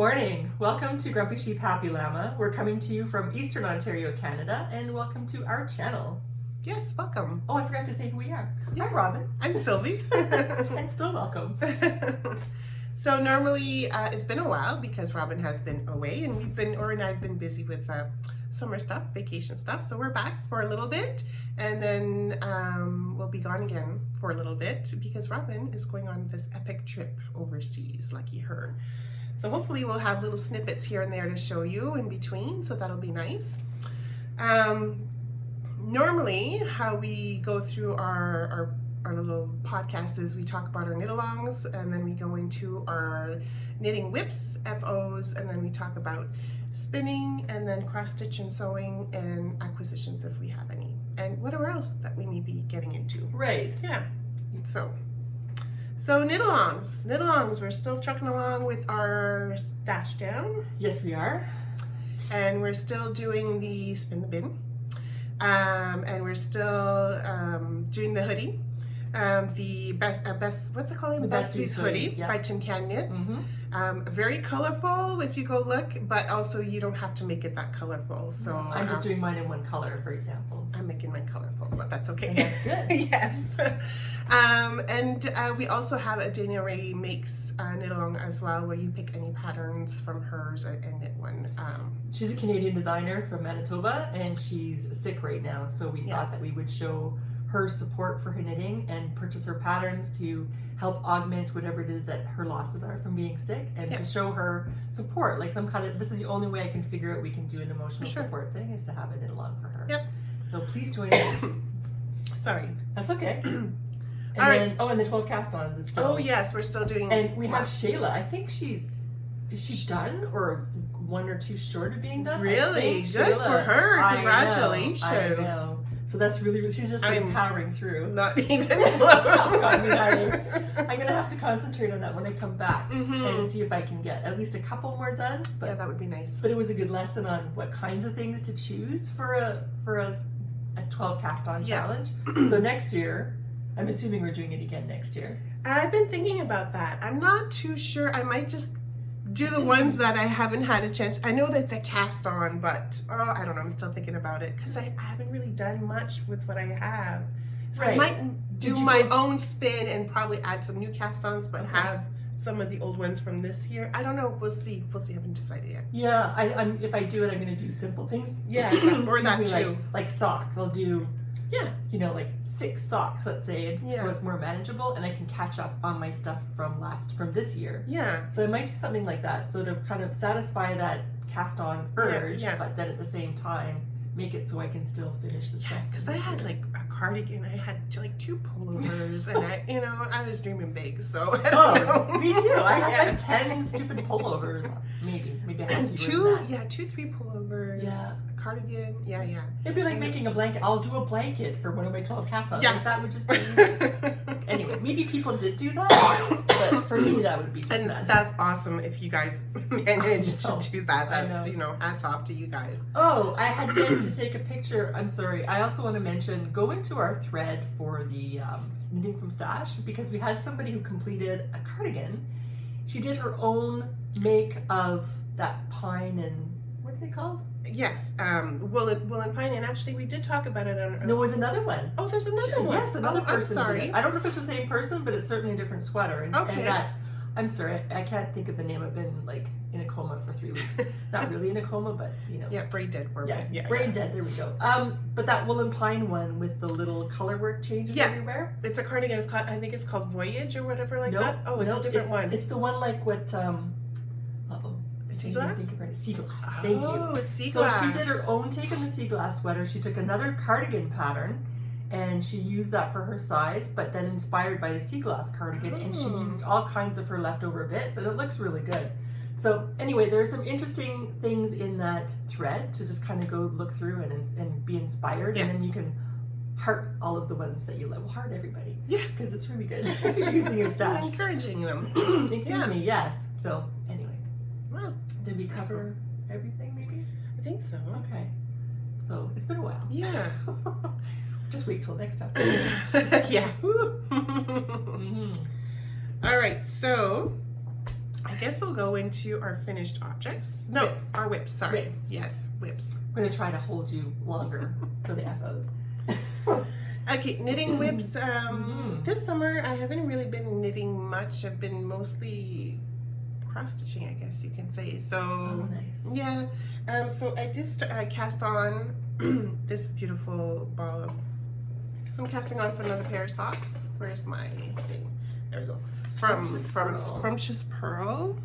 morning. Welcome to Grumpy Sheep Happy Llama. We're coming to you from Eastern Ontario, Canada, and welcome to our channel. Yes, welcome. Oh, I forgot to say who we are. Yeah. I'm Robin. I'm Sylvie. And still welcome. So normally it's been a while because Robin has been away and I've been busy with summer stuff, vacation stuff. So we're back for a little bit and then we'll be gone again for a little bit because Robin is going on this epic trip overseas, lucky her. So hopefully we'll have little snippets here and there to show you in between, so that'll be nice. Normally how we go through our little podcast is we talk about our knit-alongs and then we go into our knitting whips, FOs, and then we talk about spinning and then cross-stitch and sewing and acquisitions if we have any. And whatever else that we may be getting into. Right. Yeah. So knit-alongs. Knit-alongs, we're still trucking along with our stash down. Yes, we are. And we're still doing the spin the bin. And we're still doing the hoodie. The best what's it called? The Besties hoodie yeah. by Tin Can Knits. Mm-hmm. Very colorful if you go look, but also you don't have to make it that colorful. So I'm just doing mine in one color, for example. I'm making mine colorful, but that's okay. And that's good. Yes. We also have a Dana Ray Makes knit along as well, where you pick any patterns from hers and knit one. She's a Canadian designer from Manitoba and she's sick right now, so we thought that we would show her support for her knitting and purchase her patterns to help augment whatever it is that her losses are from being sick, and to show her support, like some kind of, this is the only way I can figure out we can do an emotional support thing, is to have a knit along for her. Yep. So please join in. Sorry. That's okay. And All then, right. Oh, and the 12 cast-ons is still. Oh yes, we're still doing. And we have Shayla. I think is she done or one or two short of being done? Really? Good Shayla, for her. Congratulations. I know. So that's really, she's just been powering through. Not even God, I'm going to have to concentrate on that when I come back Mm-hmm. and see if I can get at least a couple more done. But, yeah, that would be nice. But it was a good lesson on what kinds of things to choose for a 12 cast-on challenge. So next year, I'm assuming we're doing it again next year. I've been thinking about that. I'm not too sure. I might just do the ones that I haven't had a chance. I know that it's a cast on, but I don't know. I'm still thinking about it because I haven't really done much with what I have. So I might do my own spin and probably add some new cast ons, but have some of the old ones from this year. I don't know. We'll see. We'll see. I haven't decided yet. Yeah, I'm if I do it, I'm going to do simple things. Yeah, or that too. Like socks. I'll do, like 6 socks, let's say, and so it's more manageable, and I can catch up on my stuff from this year. Yeah. So I might do something like that, so to kind of satisfy that cast-on urge, but then at the same time make it so I can still finish the stuff. Because I had like a cardigan, I had like 2 pullovers, and I was dreaming big. So I don't know. Me too. I had like 10 stupid pullovers. Maybe I had fewer than that. 2, 3 pullovers. Yeah. Cardigan, It'd be like making a blanket. I'll do a blanket for one of my 12 cast-ons. Yeah. Like that would just be anyway, maybe people did do that, but for me that would be just nuts. That's awesome if you guys managed to do that. That's hats off to you guys. Oh, I had meant to take a picture. I'm sorry. I also want to mention, go into our thread for the knitting from stash, because we had somebody who completed a cardigan. She did her own make of that pine and what are they called? Yes, wool and pine, and actually we did talk about it on. No, it was another one. Oh, there's another one. Yes, another person. I'm sorry. Did it. I don't know if it's the same person, but it's certainly a different sweater. And that, I'm sorry, I can't think of the name. I've been like in a coma for 3 weeks. Not really in a coma, but Yeah, brain dead for me. Yeah, brain dead. There we go. But that wool and pine one with the little color work changes everywhere. It's a cardigan. I think it's called Voyage or whatever like that. Oh, it's a different one. It's the one like what. Sea glass? Sea glass. Thank you. Oh, a sea glass. So she did her own take on the sea glass sweater. She took another cardigan pattern and she used that for her size, but then inspired by the sea glass cardigan, and she used all kinds of her leftover bits, and it looks really good. So anyway, there's some interesting things in that thread to just kind of go look through and be inspired, and then you can heart all of the ones that you love. Well, heart everybody. Yeah. Because it's really good if you're using your stash. I'm encouraging them. Excuse me, yes. So anyway. Wow. Did we cover everything maybe? I think so. Okay. So it's been a while. Yeah. Just wait till next time. Yeah. All right. So I guess we'll go into our finished objects. No, Whips. our whips. Sorry. Whips. Yes, whips. I'm gonna try to hold you longer for the FOs. Okay, knitting whips. Mhm. This summer I haven't really been knitting much. I've been mostly cross stitching, I guess you can say. So Oh, nice. yeah. So I just cast on this beautiful ball of. So I'm casting on for another pair of socks. Where's my thing? There we go. From Scrumptious Pearl.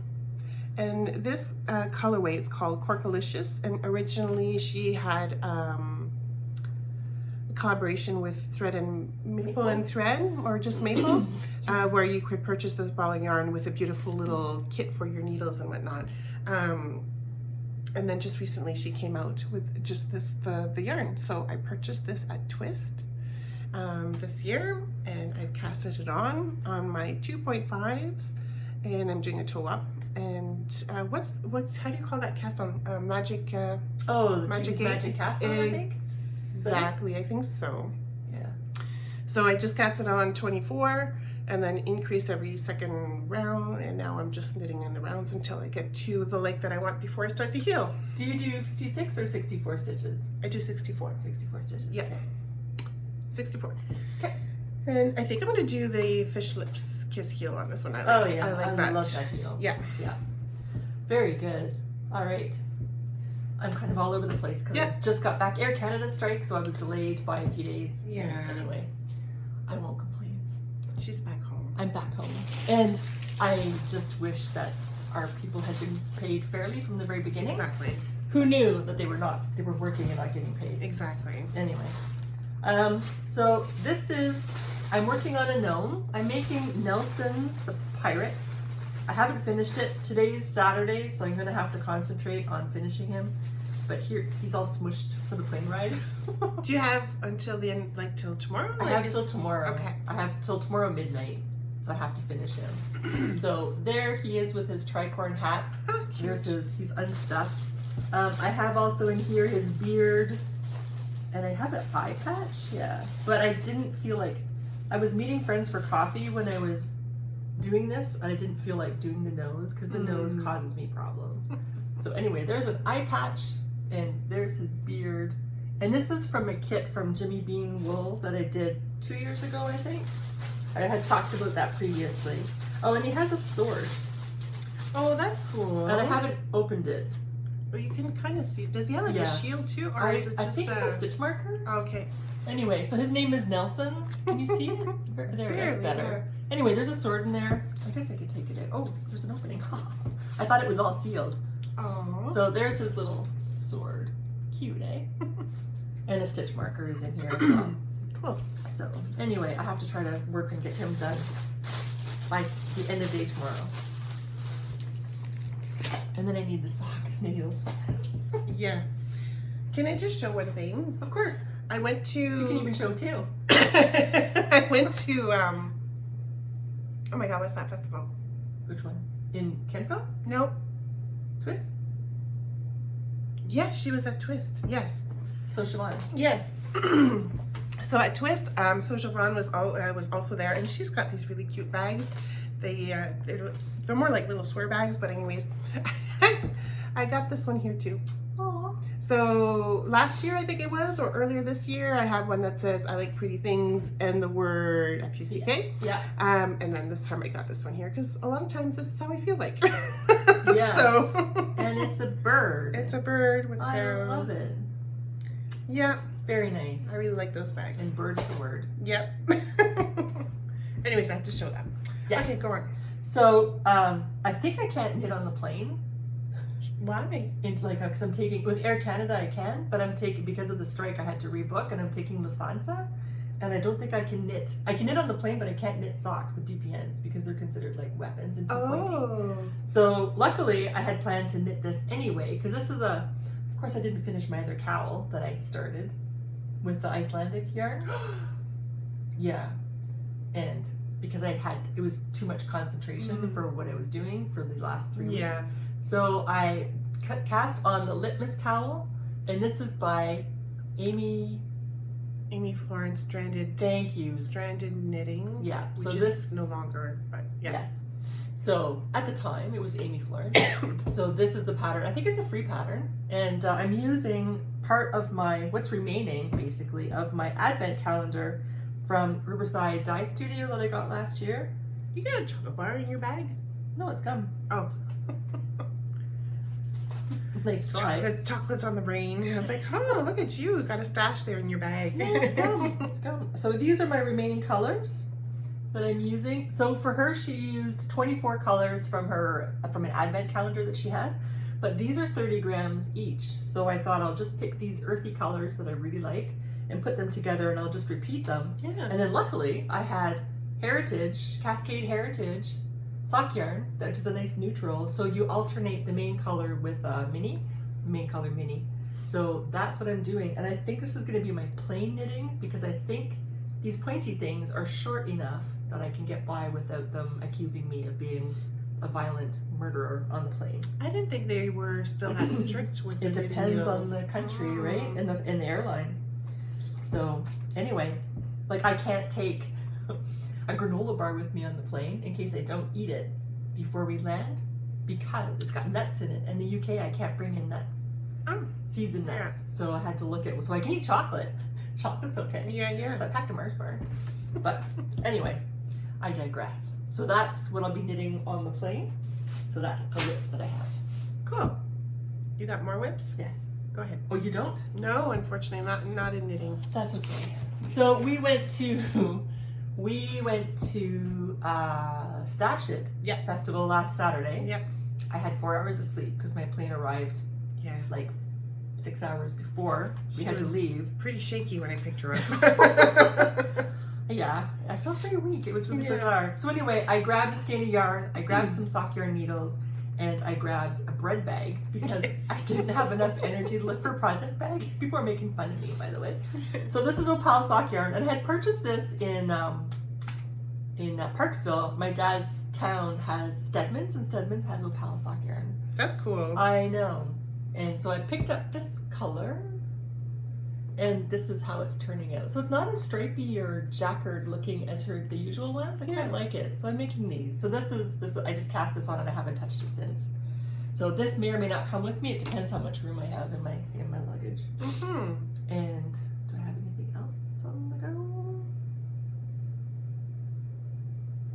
And this colorway, it's called Corkalicious, and originally she had a collaboration with Thread and Maple and Thread, or just Maple, where you could purchase this ball of yarn with a beautiful little kit for your needles and whatnot. And then just recently she came out with just the yarn. So I purchased this at Twist this year, and I've casted it on my 2.5s, and I'm doing a toe up. And what's how do you call that cast on? Magic. Oh, Magic Magic Cast on, I think. Exactly, I think so. Yeah. So I just cast it on 24, and then increase every second round, and now I'm just knitting in the rounds until I get to the length that I want before I start the heel. Do you do 56 or 64 stitches? I do 64. 64 stitches. Yeah. Okay. 64. Okay. And I think I'm going to do the fish lips kiss heel on this one. I like, Oh yeah, I like that. love that heel. Yeah. Yeah. Very good. All right. I'm kind of all over the place because Yeah. I just got back. Air Canada strike, so I was delayed by a few days. Yeah. Anyway, I won't complain. She's back home. I'm back home, and I just wish that our people had been paid fairly from the very beginning. Exactly. Who knew that they were not? They were working and not getting paid. Exactly. Anyway, so this is, I'm working on a gnome. I'm making Nelson the pirate. I haven't finished it. Today's Saturday, so I'm gonna have to concentrate on finishing him. But here, he's all smushed for the plane ride. Do you have until the end, like till tomorrow? I have till tomorrow. Okay. I have till tomorrow midnight, so I have to finish him. So there he is with his tricorn hat. Here's his, he's unstuffed. I have also in here his beard, and I have an eye patch, yeah. But I didn't feel like, I was meeting friends for coffee when I was doing this, and I didn't feel like doing the nose, because the nose causes me problems. So anyway, there's an eye patch, and there's his beard. And this is from a kit from Jimmy Bean Wool that I did 2 years ago, I think. I had talked about that previously. Oh, and he has a sword, Oh, that's cool. and I haven't opened it. Oh, you can kind of see. Does he have like Yeah. a shield too, or I is it just think it's a stitch marker. Okay. Anyway, so his name is Nelson. Can you see it? There, it's better. Anyway, there's a sword in there. I guess I could take it out. Oh, there's an opening. I thought it was all sealed. Oh. So there's his little sword. Cute, eh? And a stitch marker is in here as well. Cool. So anyway, I have to try to work and get him done by the end of the day tomorrow. And then I need the sock needles. Yeah. Can I just show one thing? Of course. I went to. You can even show two. I went to. Oh my God, what's that festival? Which one? In Kentville? Nope. Twist? Yes, she was at Twist. Yes. So Siobhan. Yes. So at Twist, so Siobhan was also there, and she's got these really cute bags. They're more like little swear bags, but anyways, I got this one here too. Aww. So last year, I think it was, or earlier this year, I had one that says I like pretty things and the word F-U-C-K. Yeah. And then this time I got this one here because a lot of times this is how I feel like. Yes. So And it's a bird. it's a bird with I arrow. love it. Yeah, Very nice. I really like those bags. And bird is a word. Yep. Anyways, I have to show that. Yes. Okay, go on. So I think I can't knit on the plane. Why? Because I'm taking with Air Canada, I can, but I'm taking because of the strike. I had to rebook, and I'm taking Lufthansa, and I don't think I can knit. I can knit on the plane, but I can't knit socks with DPNs because they're considered like weapons and too pointy. Oh. So luckily, I had planned to knit this anyway because this is a. Of course, I didn't finish my other cowl that I started with the Icelandic yarn. Yeah, and because it was too much concentration for what I was doing for the last 3 weeks. Yes. So I cast on the Litmus cowl, and this is by Amy. Amy Florence Stranded Thank you. Stranded Knitting. Yeah. Which So is this no longer, but yeah. Yes. So at the time, it was Amy Florence. So this is the pattern. I think it's a free pattern. And I'm using part of my, what's remaining basically, of my advent calendar from Riverside Dye Studio that I got last year. You got a chocolate bar in your bag? No, it's gum. Oh. Nice try. Chocolate's on the brain. I was like, oh, look at you. Got a stash there in your bag. No, it's gum. It's gum. So these are my remaining colors that I'm using. So for her, she used 24 colors from an advent calendar that she had, but these are 30 grams each. So I thought I'll just pick these earthy colors that I really like and put them together, and I'll just repeat them. Yeah. And then luckily I had Heritage, Cascade Heritage sock yarn, that is a nice neutral. So you alternate the main color with main color mini. So that's what I'm doing. And I think this is gonna be my plain knitting, because I think these pointy things are short enough that I can get by without them accusing me of being a violent murderer on the plane. I didn't think they were still that strict with the It knitting depends on needles. the country, right? In the airline. So anyway, like I can't take a granola bar with me on the plane in case I don't eat it before we land, because it's got nuts in it. In the UK, I can't bring in nuts, seeds and nuts. Yeah. So I had to look at, so I can eat chocolate. Chocolate's okay. Yeah. So I packed a Mars bar. But anyway, I digress. So that's what I'll be knitting on the plane. So that's a whip that I have. Cool. You got more whips? Yes. Go ahead. Oh, you don't? No, unfortunately, not in knitting. That's okay. So we went to Stash It festival last Saturday. Yep. I had 4 hours of sleep because my plane arrived Yeah. like 6 hours before we had to was leave. Pretty shaky when I picked her up. Yeah, I felt very weak. It was really Yeah. bizarre. So anyway, I grabbed a skein of yarn, I grabbed some sock yarn needles, and I grabbed a bread bag because Yes. I didn't have enough energy to look for a project bag. People are making fun of me, by the way. So this is Opal sock yarn, and I had purchased this in Parksville. My dad's town has Stedman's, and Stedman's has Opal sock yarn. That's cool. I know. And so I picked up this color, and this is how it's turning out. So it's not as stripy or jacquard looking as the usual ones. I quite like it. So I'm making these. So this is I just cast this on and I haven't touched it since. So this may or may not come with me. It depends how much room I have in my luggage. Mm-hmm. And do I have anything else on the go?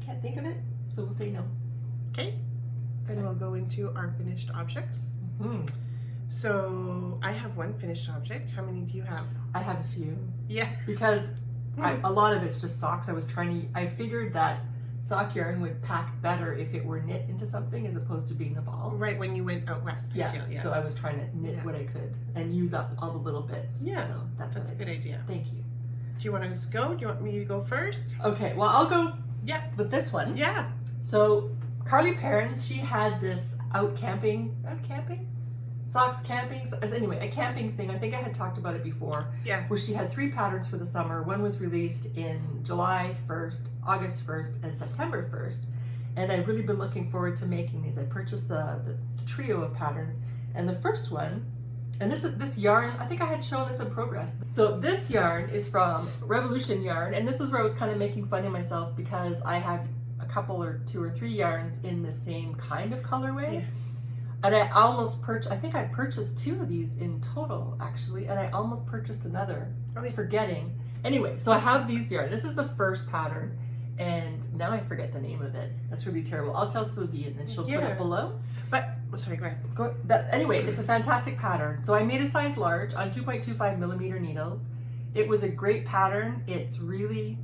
Can't think of it. So we'll say no. Okay. Then we'll go into our finished objects. Hmm. So I have one finished object. How many do you have? I have a few. Yeah. Because a lot of it's just socks. I figured that sock yarn would pack better if it were knit into something as opposed to being a ball. Right when you went out west. Yeah. So I was trying to knit what I could and use up all the little bits. Yeah. So that's a good idea. Thank you. Do you want us to go? Do you want me to go first? Okay. Well, I'll go. Yeah. With this one. Yeah. So Carly Perrins, she had this socks camping. Anyway, a camping thing. I think I had talked about it before. Yeah. Where she had 3 patterns for the summer. One was released in July 1st, August 1st, and September 1st. And I've really been looking forward to making these. I purchased the trio of patterns. And the first one, and this yarn, I think I had shown this in progress. So this yarn is from Revolution Yarn. And this is where I was kind of making fun of myself because I have a couple or 2 or 3 yarns in the same kind of colorway. Yeah. And I almost I think I purchased 2 of these in total, actually, and I almost purchased another, forgetting. Anyway, so I have these yarn. This is the first pattern, and now I forget the name of it. That's really terrible. I'll tell Sylvie, and then she'll put it below. But, sorry, go ahead. Anyway, it's a fantastic pattern. So I made a size large on 2.25 millimeter needles. It was a great pattern. It's really,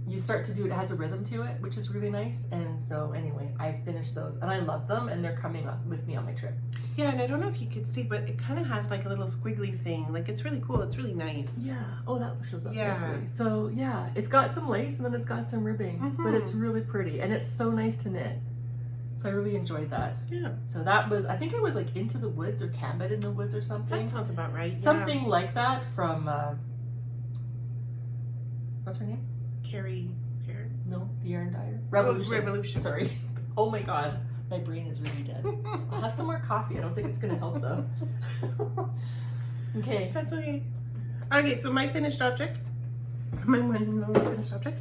you start to do it, it has a rhythm to it, which is really nice. And so anyway, I finished those and I love them, and they're coming up with me on my trip. Yeah, and I don't know if you could see, but it kind of has like a little squiggly thing. Like it's really cool. It's really nice. Yeah. Oh, that shows up Yeah. nicely. So yeah, it's got some lace and then it's got some ribbing, but it's really pretty and it's so nice to knit. So I really enjoyed that. Yeah. So that was, I think it was like Into the Woods or Cambit in the Woods or something. That sounds about right. Something like that from, what's her name? Carrie Pear. No, the yarn dyer. Revolution. Revolution. Sorry. Oh my god, my brain is really dead. I'll have some more coffee. I don't think it's gonna help though. Okay. That's okay. Okay, so my finished object my one little subject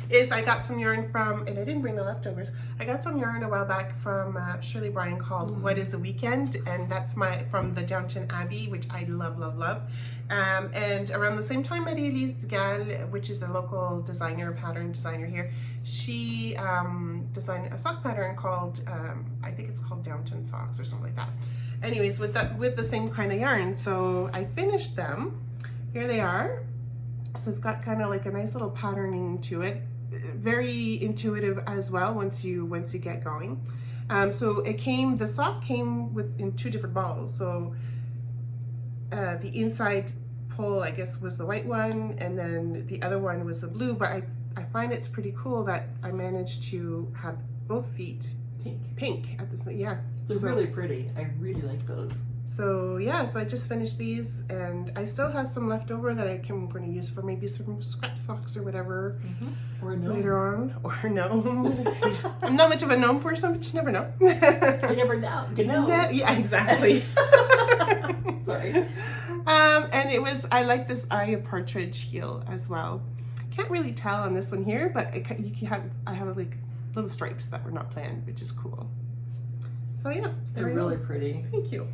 is I got some yarn from, and I didn't bring the leftovers. I got some yarn a while back from Shirley Bryan called What is a Weekend, and that's from the Downton Abbey, which I love, love, love. And around the same time, Marie-Elise Gall, which is a local designer, pattern designer here, she designed a sock pattern called, I think it's called Downton Socks or something like that. Anyways, with the same kind of yarn. So I finished them. Here they are. So it's got kind of like a nice little patterning to it. Very intuitive as well once you get going. So the sock came in 2 different balls. So the inside pole, I guess, was the white one, and then the other one was the blue. But I find it's pretty cool that I managed to have both feet pink at the same. Yeah, they're really pretty. I really like those. So yeah, so I just finished these, and I still have some left over that I'm going to use for maybe some scrap socks or whatever or a gnome. Later on. Or a gnome. I'm not much of a gnome person, but you never know. You never know. Yeah, exactly. Sorry. And I like this Eye of Partridge heel as well. Can't really tell on this one here, but I have like little stripes that were not planned, which is cool. So yeah, they're really pretty. Thank you.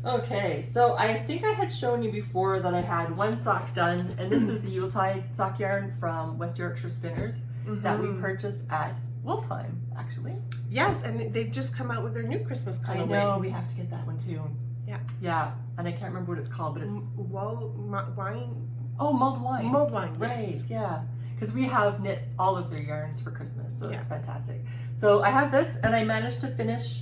Okay, so I think I had shown you before that I had one sock done, and this is the Yuletide sock yarn from West Yorkshire Spinners that we purchased at Wool Time, actually. Yes, and they've just come out with their new Christmas colorway. I know, we have to get that one too. Yeah. Yeah, and I can't remember what it's called, but it's... wine? Oh, mulled wine. Mulled wine, right, yes. Yeah. Because we have knit all of their yarns for Christmas, so it's fantastic. So I have this, and I managed to finish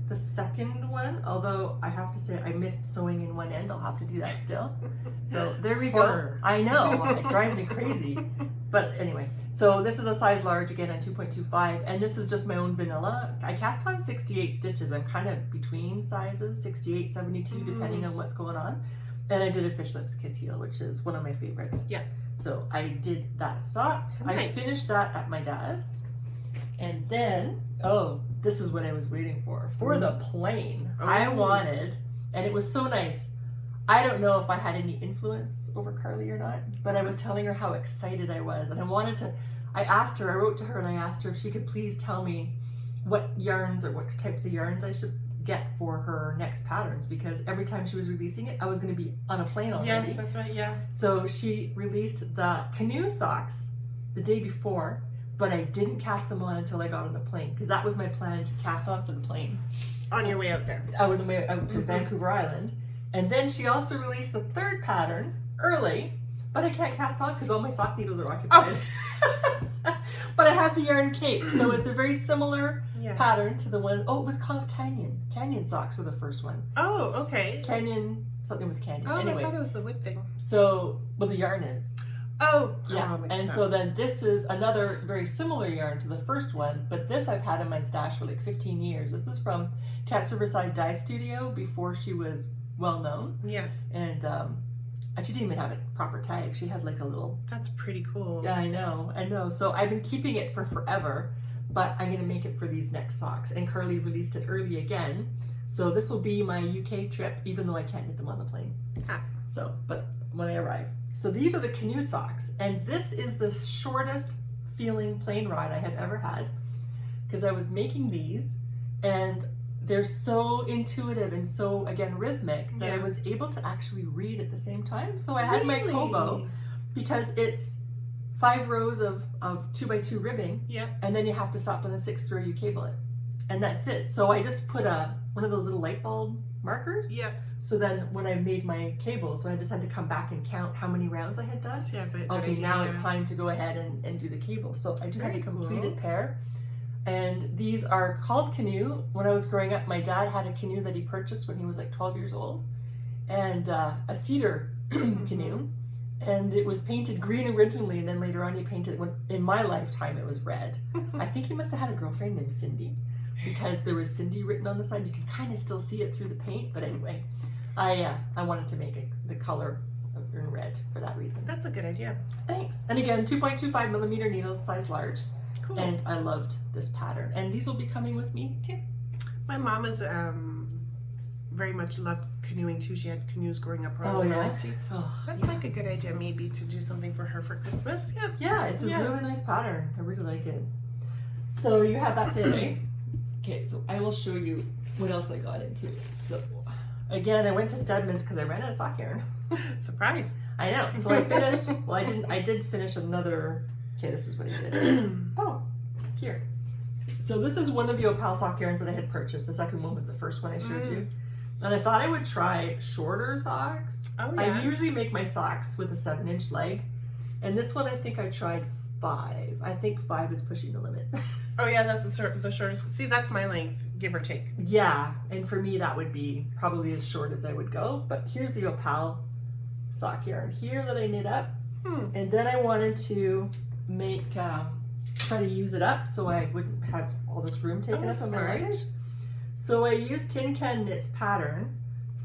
the second one, although I have to say I missed sewing in one end. I'll have to do that still. So there we go. I know, it drives me crazy. But anyway, so this is a size large, again on 2.25, and this is just my own vanilla. I cast on 68 stitches. I'm kind of between sizes, 68, 72, depending on what's going on. And I did a Fish Lips Kiss Heel, which is one of my favorites. Yeah. So I did that sock. Nice. I finished that at my dad's. And then, this is what I was waiting for the plain. I wanted, and it was so nice. I don't know if I had any influence over Carly or not, but I was telling her how excited I was. And I wrote to her and I asked her if she could please tell me what yarns or what types of yarns I should get for her next patterns, because every time she was releasing it, I was going to be on a plane already. Yes, that's right, yeah. So she released the canoe socks the day before, but I didn't cast them on until I got on the plane, because that was my plan, to cast on for the plane. On your way out there. I was on my way out to Vancouver Island. And then she also released the third pattern early, but I can't cast on because all my sock needles are occupied. But I have the yarn cape, so it's a very similar pattern to the one. Oh, it was called Canyon. Canyon socks were the first one. Oh, okay. Canyon, something with Canyon. Oh, anyway, I thought it was the wood thing. So, well, the yarn is. Oh, yeah. And so then this is another very similar yarn to the first one, but this I've had in my stash for like 15 years. This is from Kat's Riverside Dye Studio before she was well known. Yeah. And she didn't even have a proper tag. She had like a little. That's pretty cool. Yeah, I know. So I've been keeping it for forever, but I'm gonna make it for these next socks. And Carly released it early again. So this will be my UK trip, even though I can't knit them on the plane. So, but when I arrive. So these are the canoe socks, and this is the shortest feeling plane ride I have ever had, because I was making these, and they're so intuitive and so, again, rhythmic that I was able to actually read at the same time. So I had my Kobo, because it's 5 rows of 2x2 ribbing, and then you have to stop on the 6th row, you cable it, and that's it. So I just put one of those little light bulb markers. So then when I made my cable, so I just had to come back and count how many rounds I had done. Okay, now it's time to go ahead and do the cable. So I do have a completed pair. And these are called canoe. When I was growing up, my dad had a canoe that he purchased when he was like 12 years old. And a cedar canoe. And it was painted green originally, and then later on he painted, in my lifetime it was red. I think he must have had a girlfriend named Cindy, because there was Cindy written on the side. You can kind of still see it through the paint, but anyway, I wanted to make the color in red for that reason. That's a good idea. Thanks. And again, 2.25 millimeter needles, size large. Cool. And I loved this pattern. And these will be coming with me too. My mom is very much loved canoeing too. She had canoes growing up around Oh, the yeah? mountain. Oh, That's yeah. like a good idea, maybe, to do something for her for Christmas. Yeah. Yeah, it's a Yeah. really nice pattern. I really like it. So you have that today. Okay, so I will show you what else I got into. So again, I went to Stedman's because I ran out of sock yarn. Surprise. I know. So I finished. Well, I didn't. I did finish another. Okay, this is what I did. Oh, here. So this is one of the Opal sock yarns that I had purchased. The second one was the first one I showed you. And I thought I would try shorter socks. Oh, I yes. usually make my socks with a 7-inch leg. And this one I think I tried 5. I think 5 is pushing the limit. Oh, yeah, that's the shortest. See, that's my length, give or take. Yeah, and for me that would be probably as short as I would go. But here's the Opal sock yarn here that I knit up. And then I wanted to make, try to use it up so I wouldn't have all this room taken up on my luggage. So I used Tin Can Knits pattern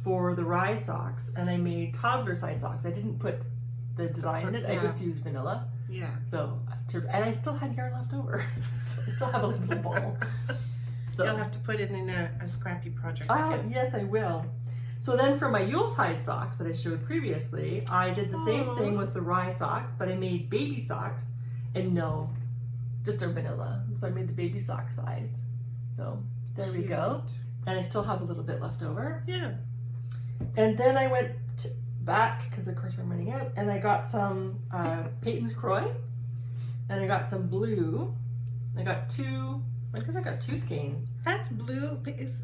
for the rye socks, and I made toddler size socks. I didn't put the design in it. I just used vanilla. Yeah. So, and I still had yarn left over. So I still have a little ball. So You'll have to put it in a scrappy project, oh, I guess. yes, I will. So then for my Yuletide socks that I showed previously, I did the same thing with the rye socks, but I made baby socks, and no, just a vanilla. So I made the baby sock size. So there we go. And I still have a little bit left over. Yeah. And then I went back, because of course I'm running out, and I got some Peyton's Croy, and I got some blue. I got 2, because I got 2 skeins. That's blue.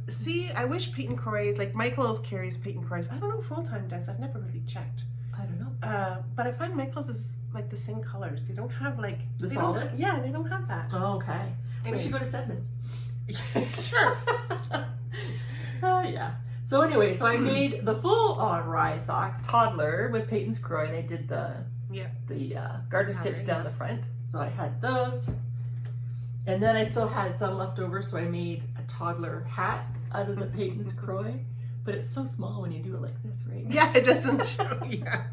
See, I wish Peyton Croy's, like Michael's carries Peyton Croy's. I don't know if Full Time does. I've never really checked. I don't know. But I find Michael's is like the same colors. They don't have like The they don't- solids? Yeah, they don't have that. Oh, okay. We Anyways. should go to Stedman's. Sure. Yeah. So anyway, so I made the full on rye socks, toddler, with Peyton's Croy, and I did the garter stitch down the front. So I had those, and then I still had some left over, so I made a toddler hat out of the Peyton's Croy. But it's so small when you do it like this, right? Yeah, it doesn't show. Yeah.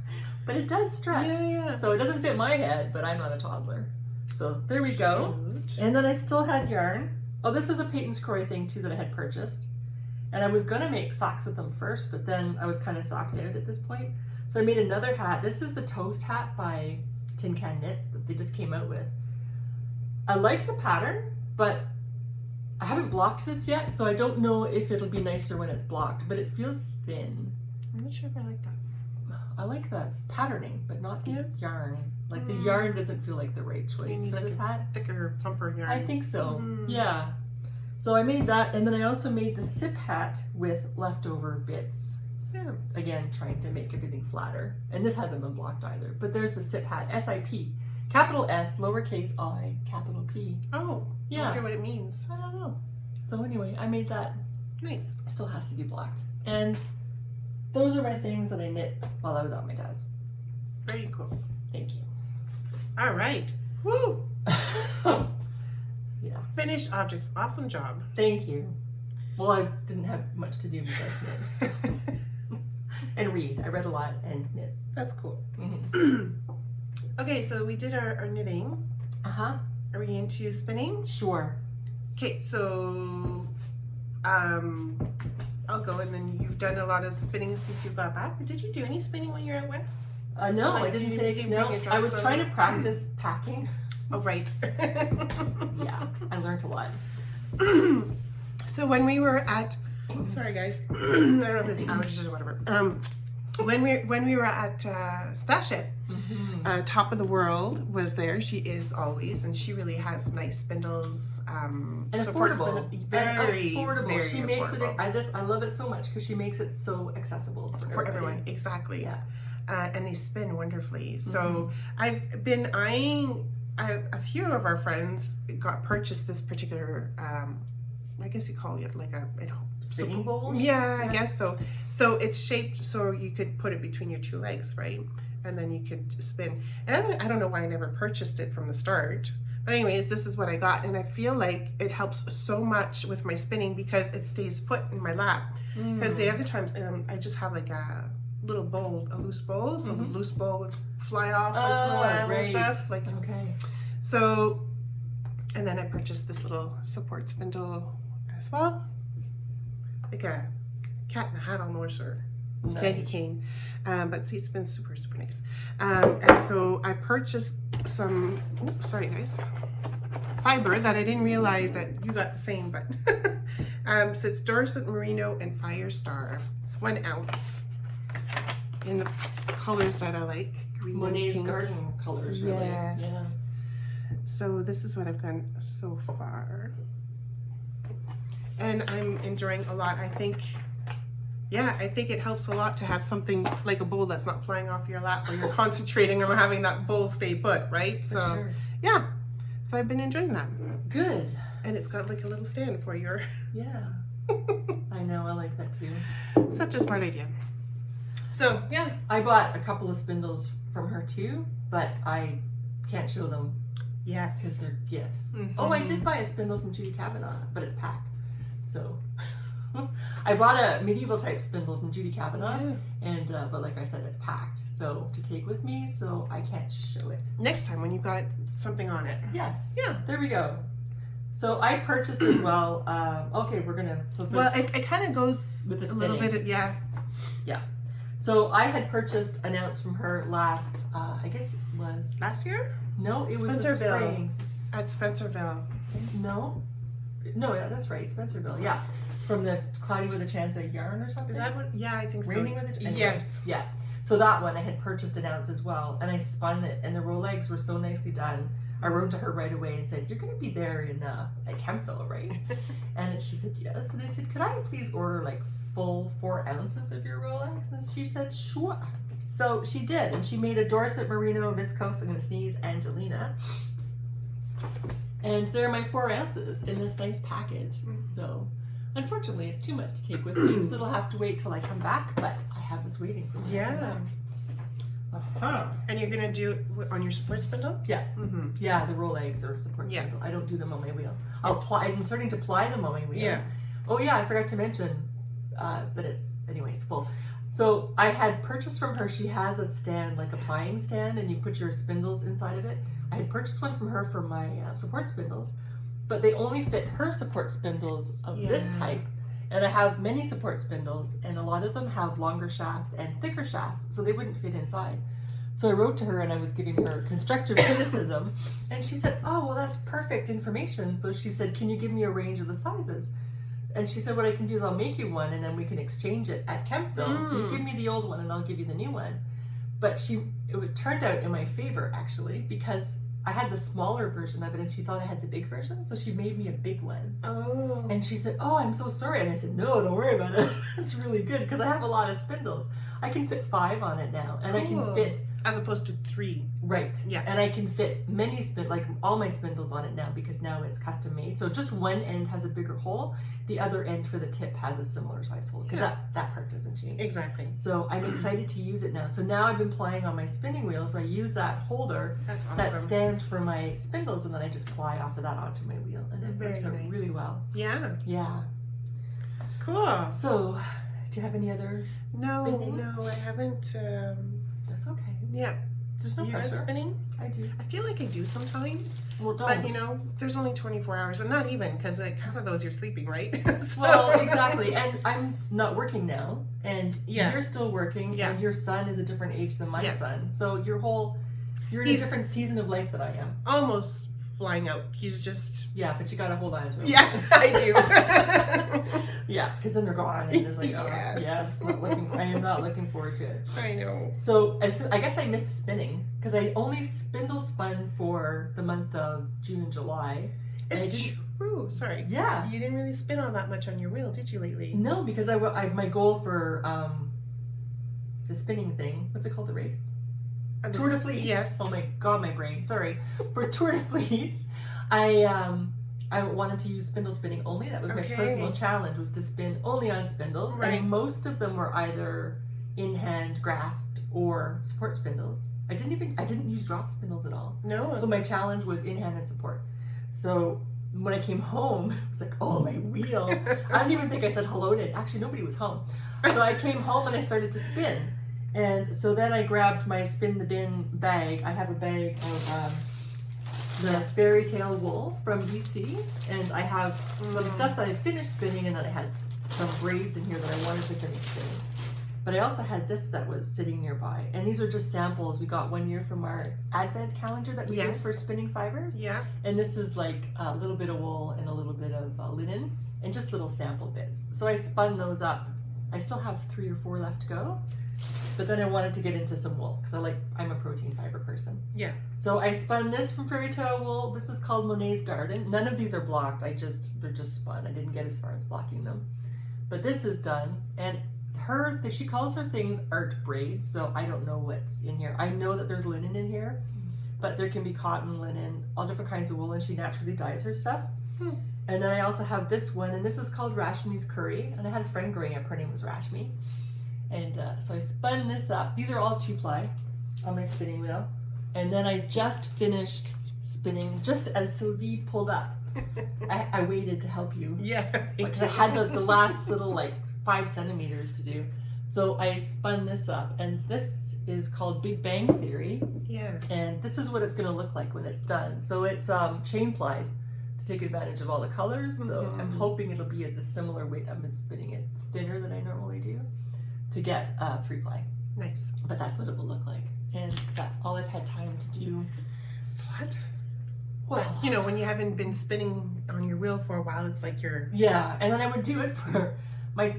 But it does stretch. Yeah. So it doesn't fit my head, but I'm not a toddler. So there we go. Cute. And then I still had yarn. Oh, this is a Peyton's Croy thing too that I had purchased. And I was gonna make socks with them first, but then I was kind of socked out at this point. So I made another hat. This is the Toast Hat by Tin Can Knits that they just came out with. I like the pattern, but I haven't blocked this yet, so I don't know if it'll be nicer when it's blocked, but it feels thin. I'm not sure if I like that. I like the patterning, but not the Yeah. yarn. Like the yarn doesn't feel like the right choice need for like this hat. Thicker, plumper yarn. I think so. Mhm. Yeah. So I made that, and then I also made the sip hat with leftover bits. Yeah. Again, trying to make everything flatter. And this hasn't been blocked either. But there's the sip hat, S-I-P. Capital S, lowercase I, capital P. Oh. I Yeah. wonder what it means. I don't know. So anyway, I made that. Nice. It still has to be blocked. And those are my things that I knit while I was at my dad's. Very cool. Thank you. All right. Woo! Yeah. Finished objects. Awesome job. Thank you. Well, I didn't have much to do besides knit. And read. I read a lot and knit. That's cool. Mm-hmm. Okay, so we did our knitting. Uh-huh. Are we into spinning? Sure. Okay, so I'll go, and then you've done a lot of spinning since you got back. Did you do any spinning when you were at West? No, Like, I didn't you take, didn't no. bring your I was dress trying on? to practice packing. Oh, right. Yeah, I learned a lot. So when we were at, sorry guys, I don't know if it's allergies or whatever. When we were at Stash It, Mm-hmm. Top of the World was there. She is always, and she really has nice spindles. And support affordable. spindle- very affordable. very She makes affordable. it, I love it so much because she makes it so accessible For everyone, exactly. Yeah. And they spin wonderfully. So I've been eyeing. A few of our friends purchased this particular. I guess you call it like a Spinning bowl? Yeah, I guess so. So it's shaped so you could put it between your 2 legs, right? And then you could spin. And I don't know why I never purchased it from the start. But anyways, this is what I got, and I feel like it helps so much with my spinning because it stays put in my lap. Because the other times I just have like a little bowl, a loose bowl, so the loose bowl would fly off once in a while and stuff. Like, okay. so, and then I purchased this little support spindle as well, like a cat in a hat almost, or candy cane. But see, it's been super, super nice. And so I purchased some, sorry guys, fiber that I didn't realize that you got the same, but so it's Dorset Merino and Firestar. It's 1 ounce in the colors that I like. Green, Monet's pink. Garden colors, really. Yes. Yeah. So this is what I've done so far. And I'm enjoying a lot. I think it helps a lot to have something like a bowl that's not flying off your lap, where you're concentrating on having that bowl stay put, right? For So sure. yeah, so I've been enjoying that. Good. And it's got like a little stand for your, Yeah. I know, I like that too. such a smart idea. So yeah, I bought a couple of spindles from her too, but I can't show them yes. because they're gifts. Mhm. Oh, I did buy a spindle from Judy Kavanaugh, but it's packed. So I bought a medieval type spindle from Judy Kavanaugh, Yeah. and but like I said, it's packed. So to take with me, so I can't show it. Next time when you've got something on it. Yes. Yeah. There we go. So I purchased as well. Okay, we're gonna. So Well, it kind of goes With the a little spinning. bit, yeah. So I had purchased an ounce from her last. I guess it was Last year no, it was the Spencerville. spring. at Spencerville. No, yeah, that's right, Spencerville. Yeah, from the Cloudy with a Chance of Yarn or something. Is that what? Yeah, I think so. Raining with a Chance? Yes. Yeah. So that one I had purchased an ounce as well, and I spun it, and the roll legs were so nicely done. I wrote to her right away and said, "You're going to be there in at Kempville, right?" And she said, "Yes." And I said, "Could I please order like full 4 ounces of your Rolex?" And she said, "Sure." So she did, and she made a Dorset Merino Viscose. I'm going to sneeze, Angelina. And there are my 4 ounces in this nice package. So unfortunately, it's too much to take with me, so it'll have to wait till I come back. But I have this waiting for me. Yeah. And you're gonna do it on your support spindle? Yeah. Mm-hmm. Yeah, the roll legs or support Yeah. spindle. I don't do them on my wheel. I'm starting to ply them on my wheel. Yeah. Oh yeah, I forgot to mention, but it's full. So I had purchased from her. She has a stand, like a plying stand, and you put your spindles inside of it. I had purchased one from her for my support spindles, but they only fit her support spindles of this Yeah. type. And I have many support spindles, and a lot of them have longer shafts and thicker shafts, so they wouldn't fit inside. So I wrote to her and I was giving her constructive criticism, and she said, "Oh, well, that's perfect information." So she said, "Can you give me a range of the sizes?" And she said, "What I can do is I'll make you one, and then we can exchange it at Kempville. So you give me the old one, and I'll give you the new one." But it turned out in my favor, actually, because I had the smaller version of it, and she thought I had the big version, so she made me a big one. Oh. And she said, "Oh, I'm so sorry." And I said, "No, don't worry about it. It's really good because I have a lot of spindles. I can fit 5 on it now, and I can Cool. fit As opposed to 3. right. Yeah. And I can fit many like all my spindles on it now because now it's custom made. So just one end has a bigger hole. The other end for the tip has a similar size hole because Yeah. that part doesn't change. Exactly. So I'm excited to use it now. So now I've been plying on my spinning wheel. So I use that holder, That's awesome. that stand for my spindles, and then I just ply off of that onto my wheel, and it Very works out nice. really well. Yeah. Yeah. Cool. So, do you have any others? No, Spinning? no, I haven't. That's okay. Yeah. There's no You got pressure. spinning? I do. I feel like I do sometimes. Well, don't. But you know, there's only 24 hours, and not even, because like half of those you're sleeping, right? So- Well, exactly. And I'm not working now, and Yeah. you're still working, Yeah. and your son is a different age than my Yes. son. So you're in a He's- different season of life than I am. Almost flying out. He's just. Yeah, but you gotta hold on to him. Yeah, I do. Yeah, because then they're gone, and it's like, oh, Yes. yes, I am not looking forward to it. I know. So I guess I missed spinning because I only spindle spun for the month of June and July. And I It's didn't- true. Sorry. Yeah. You didn't really spin all that much on your wheel, did you, lately? No, because my goal for the spinning thing, what's it called, the race? Tour de Fleece. Yes. Oh my god, my brain. Sorry. For Tour de Fleece, I wanted to use spindle spinning only. That was my Okay. personal challenge, was to spin only on spindles. Right. And most of them were either in hand grasped or support spindles. I didn't use drop spindles at all. No. So my challenge was in hand and support. So when I came home, I was like, oh, my wheel. I don't even think I said hello to it. Actually, nobody was home. So I came home and I started to spin. And so then I grabbed my spin the bin bag. I have a bag of the fairy tale wool from BC, and I have some stuff that I finished spinning, and then I had some braids in here that I wanted to finish spinning. But I also had this that was sitting nearby. And these are just samples we got one year from our advent calendar that we did Yes. for spinning fibers. Yeah. And this is like a little bit of wool and a little bit of linen and just little sample bits. So I spun those up. I still have 3 or 4 left to go. But then I wanted to get into some wool because I'm a protein fiber person. Yeah. So I spun this from Fairy Tale wool. This is called Monet's Garden. None of these are blocked. They're just spun. I didn't get as far as blocking them. But this is done. And she calls her things art braids. So I don't know what's in here. I know that there's linen in here, but there can be cotton, linen, all different kinds of wool, and she naturally dyes her stuff. And then I also have this one, and this is called Rashmi's Curry. And I had a friend growing up, her name was Rashmi. And so I spun this up. These are all 2-ply on my spinning wheel. And then I just finished spinning, just as Sylvie pulled up. I waited to help you. Yeah. Because I had the last little 5 centimeters to do. So I spun this up, and this is called Big Bang Theory. Yeah. And this is what it's going to look like when it's done. So it's chain plied to take advantage of all the colors. So I'm hoping it'll be at the similar weight. I'm spinning it thinner than I normally do to get 3-ply. Nice. But that's what it will look like. And that's all I've had time to do. It's a lot. Well, You know, when you haven't been spinning on your wheel for a while, it's like you're... yeah, and then I would do it for my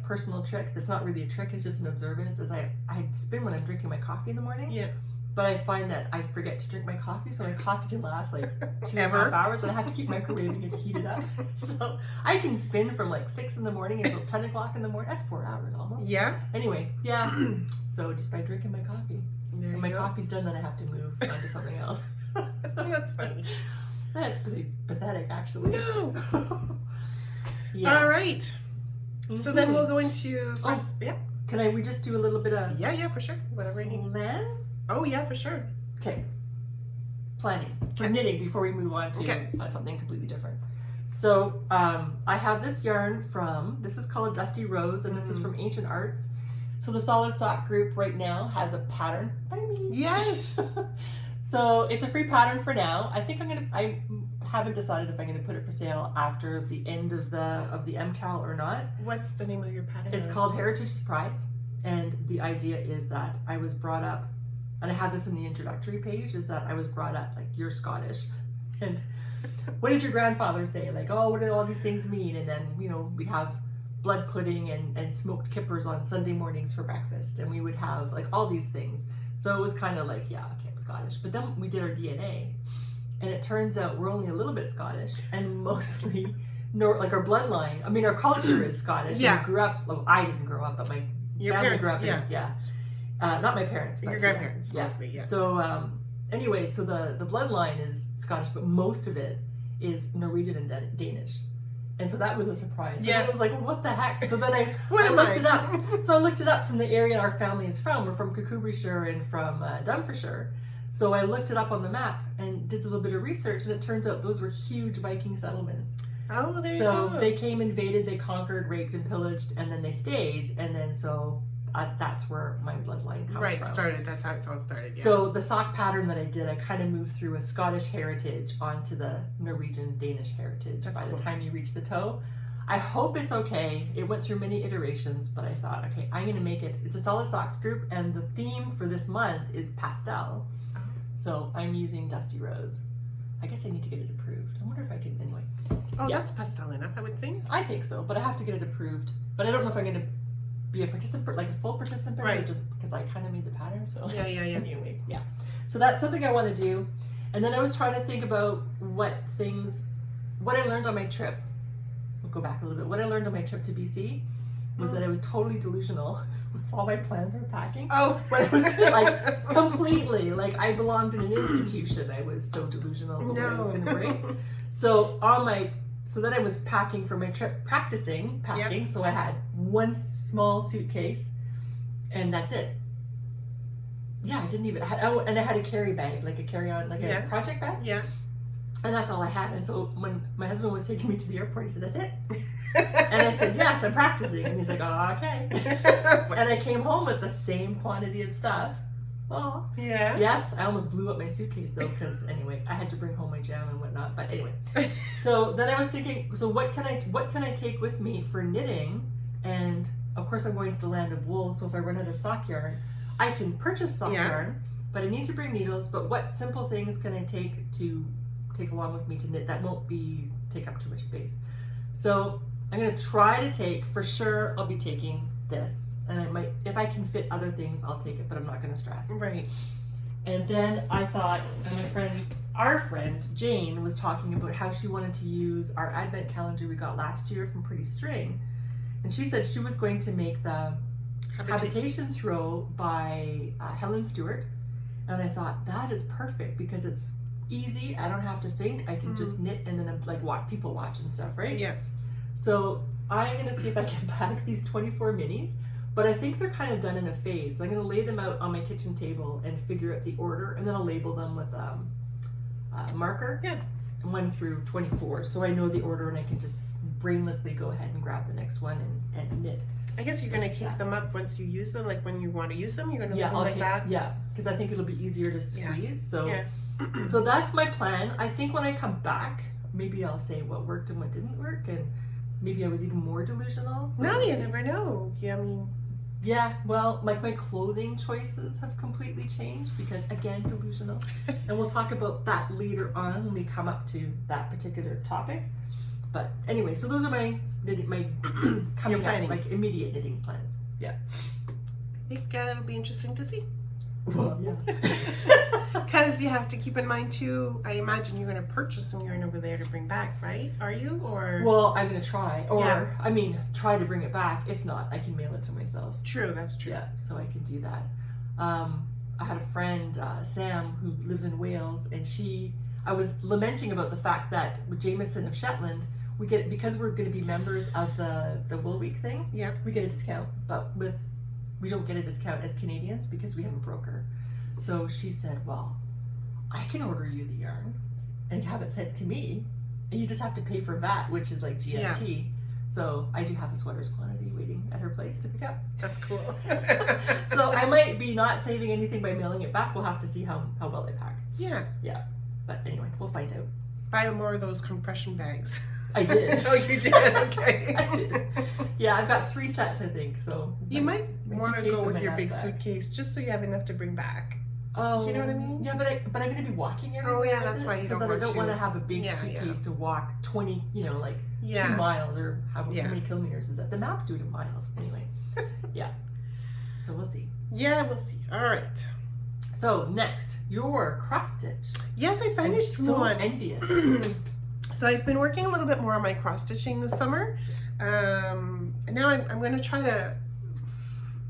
personal trick. That's not really a trick, it's just an observance. Is I spin when I'm drinking my coffee in the morning. Yeah. But I find that I forget to drink my coffee, so my coffee can last 2.5 Ever? hours, and I have to keep microwaving it to heat it up. So I can spin from 6 in the morning until 10 o'clock in the morning. That's 4 hours almost. Yeah. Anyway, yeah. So just by drinking my coffee. There When you my go. coffee's done, then I have to move on to something else. That's funny. That's pretty pathetic, actually. No. Yeah. All right. So then we'll go into... Oh. Yeah. Can we just do a little bit of Yeah, for sure. Whatever you need. plan? Oh, yeah, for sure. Okay. Planning for Okay. knitting before we move on to Okay. something completely different. So I have this yarn this is called Dusty Rose, and this is from Ancient Arts. So the Solid Sock group right now has a pattern by me. Yes. So it's a free pattern for now. I think I haven't decided if I'm gonna put it for sale after the end of the MCAL or not. What's the name of your pattern? It's called Heritage Surprise, and the idea is that I was brought up, and I have this in the introductory page, is that I was brought up you're Scottish, and what did your grandfather say? Oh, what do all these things mean? And then we'd have blood pudding and smoked kippers on Sunday mornings for breakfast, and we would have all these things. So it was kind of yeah, okay, I'm Scottish. But then we did our DNA, and it turns out we're only a little bit Scottish, and mostly our bloodline. I mean, our culture is Scottish. Yeah. We grew up. Well, I didn't grow up, but my Your family parents, grew up yeah. not my parents, but Your grandparents, yeah. mostly, yeah. So anyway, so the bloodline is Scottish, but most of it is Norwegian and Danish. And so that was a surprise. So Yeah. I was like, what the heck? So then I What am looked I? it up. So I looked it up from the area our family is from. We're from Cuckooberryshire and from Dumfriesshire. So I looked it up on the map and did a little bit of research, and it turns out those were huge Viking settlements. Oh, there you So go. they came, invaded, they conquered, raped, and pillaged, and then they stayed. And then so that's where my bloodline comes Right, from. started. That's how it's all started. Yeah. So the sock pattern that I did, I kind of moved through a Scottish heritage onto the Norwegian Danish heritage That's by cool. the time you reach the toe. I hope it's okay. It went through many iterations, but I thought, okay, I'm going to make it. It's a Solid Socks group, and the theme for this month is pastel. Oh. So I'm using Dusty Rose. I guess I need to get it approved. I wonder if I can, anyway. Oh, Yeah. that's pastel enough, I would think. I think so, but I have to get it approved. But I don't know if I'm going to be a participant, a full participant, or Right. just because I kind of made the pattern. So Yeah. anyway, yeah. So that's something I want to do. And then I was trying to think about what I learned on my trip. We'll go back a little bit. What I learned on my trip to BC was that I was totally delusional with all my plans for packing. Oh. But it was completely, I belonged in an institution. I was so delusional the way I was going to bring. So then I was packing for my trip, practicing packing. Yep. So I had one small suitcase, and that's it. Yeah, I didn't even. And I had a carry bag, a carry-on, Yeah. a project bag, Yeah. and that's all I had. And so when my husband was taking me to the airport, he said, "That's it." And I said, "Yes, I'm practicing." And he's like, "Oh, okay." And I came home with the same quantity of stuff. Oh. Yeah. Yes, I almost blew up my suitcase though, because anyway, I had to bring home my jam and whatnot. But anyway, so then I was thinking, so what can I take with me for knitting? And of course I'm going to the land of wool, so if I run out of sock yarn, I can purchase sock yarn, but I need to bring needles. But what simple things can I take along with me to knit that won't take up too much space? So I'm going to try to take, for sure I'll be taking this, and I might, if I can fit other things, I'll take it, but I'm not going to stress. Right. And then I thought, and our friend Jane was talking about how she wanted to use our advent calendar we got last year from Pretty String, and she said she was going to make the Habitation Throw by Helen Stewart, and I thought that is perfect because it's easy. I don't have to think. I can just knit and then like people watch and stuff, right? Yeah. So I'm gonna see if I can pack these 24 minis, but I think they're kind of done in a fade. So I'm gonna lay them out on my kitchen table and figure out the order, and then I'll label them with a marker. Yeah. 1 through 24, so I know the order and I can just brainlessly go ahead and grab the next one and knit. I guess you're gonna keep them up once you use them, like when you want to use them, you're gonna leave them like that. Yeah, because I think it'll be easier to squeeze. Yeah. So, Yeah. so that's my plan. I think when I come back, maybe I'll say what worked and what didn't work, and maybe I was even more delusional. So No, you never know. Yeah, I mean. Yeah, well, like my clothing choices have completely changed because, again, delusional. And we'll talk about that later on when we come up to that particular topic. But anyway, so those are my coming up, like immediate knitting plans. Yeah. I think it'll be interesting to see. Well, yeah. Because you have to keep in mind too, I imagine you're going to purchase some yarn over there to bring back, right? Are you? Or well, I'm going to try. Or, I mean, try to bring it back. If not, I can mail it to myself. True, that's true. Yeah, so I can do that. I had a friend, Sam, who lives in Wales, and I was lamenting about the fact that with Jameson of Shetland, we get, because we're going to be members of the Wool Week thing, yeah, we get a discount, but we don't get a discount as Canadians because we have a broker. So she said, well, I can order you the yarn and have it sent to me, and you just have to pay for VAT, which is like GST. Yeah. So I do have a sweaters quantity waiting at her place to pick up. That's cool. So I might be not saving anything by mailing it back. We'll have to see how well I pack. Yeah. Yeah. But anyway, we'll find out. Buy more of those compression bags. I did. Oh, you did? Okay. I did. Yeah, I've got 3 sets, I think. So you might want to go with your big suitcase just so you have enough to bring back. Oh, do you know what I mean? Yeah, but I'm going to be walking everywhere. Oh, yeah, that's why you don't want to. So that I don't want to have a big suitcase to walk 20, 2 miles or how many kilometers is that? The maps do it in miles. Anyway, yeah. So we'll see. Yeah, we'll see. All right. So next, your cross stitch. Yes, I finished I'm so one. envious. So I've been working a little bit more on my cross stitching this summer. And now I'm going to try to,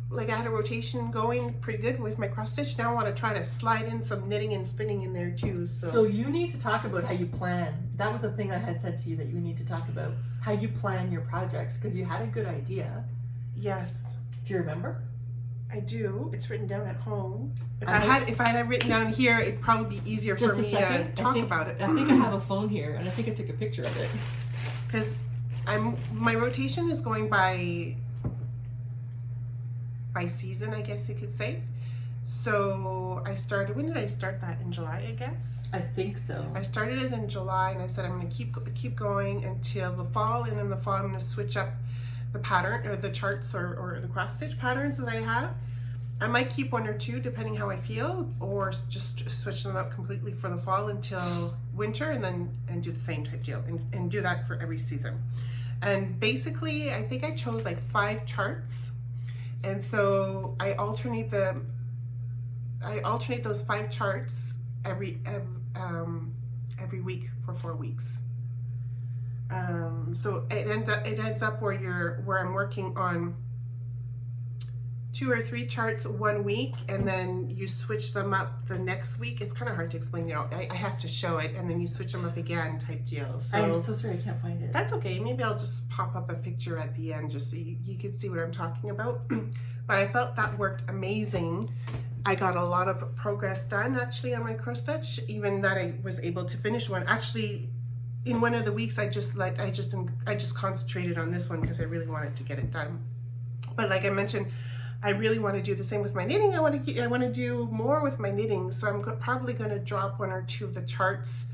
like, I had a rotation going pretty good with my cross stitch. Now I want to try to slide in some knitting and spinning in there too. So you need to talk about how you plan. That was a thing I had said to you that you need to talk about. How you plan your projects, because you had a good idea. Yes. Do you remember? I do. It's written down at home. If I had it written down here, it'd probably be easier for me to talk about it. I think I have a phone here, and I think I took a picture of it. Because my rotation is going by season, I guess you could say. So I started. When did I start that? In July, I guess. I think so. I started it in July, and I said I'm going to keep going until the fall, and in the fall I'm going to switch up the pattern or the charts or the cross stitch patterns that I have. I might keep 1 or 2 depending how I feel, or just switch them up completely for the fall until winter, and do the same type deal and do that for every season. And basically I think I chose like 5 charts, and so I alternate those 5 charts every week for 4 weeks. So it ends up where I'm working on 2 or 3 charts 1 week, and then you switch them up the next week. It's kind of hard to explain, I have to show it, and then you switch them up again type deal. So I'm so sorry I can't find it. That's okay. Maybe I'll just pop up a picture at the end just so you can see what I'm talking about. But I felt that worked amazing. I got a lot of progress done actually on my cross stitch, even that I was able to finish one. Actually, in one of the weeks I just concentrated on this one because I really wanted to get it done. But like I mentioned, I really want to do the same with my knitting. I want to do more with my knitting, so I'm probably going to drop 1 or 2 of the charts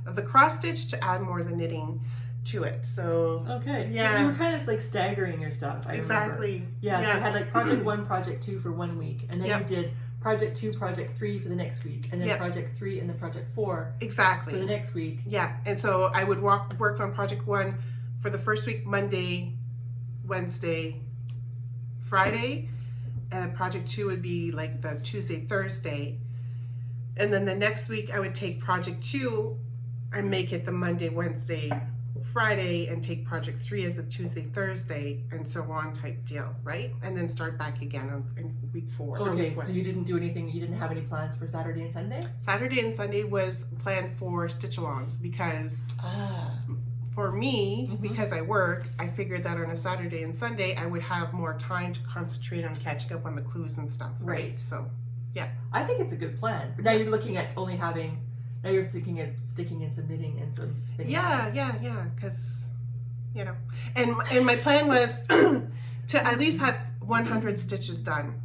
of the cross stitch to add more of the knitting. to it. So Okay. Yeah. So you were kind of like staggering your stuff. I remember. exactly. Yeah. So you had like project 1, project 2 for 1 week, and then Yep. you did project 2, project 3 for the next week, and then Yep. project 3 and then project 4 for the Exactly. next week. Yeah. And so I would work on project 1 for the first week, Monday, Wednesday, Friday, and project 2 would be like the Tuesday, Thursday. And then the next week I would take project 2 and make it the Monday, Wednesday, Friday, and take project 3 as the Tuesday, Thursday, and so on type deal, right? And then start back again in week 4. or Okay. week So 1. you didn't do anything. You didn't have any plans for Saturday and Sunday. Saturday and Sunday was planned for stitch-alongs because Ah. for me, Mhm. because I work, I figured that on a Saturday and Sunday I would have more time to concentrate on catching up on the clues and stuff, right? Right. So I think it's a good plan. But now you're looking at only having. Now you're thinking of sticking in some knitting and some spinning. yeah, because and my plan was to at least have 100 stitches done,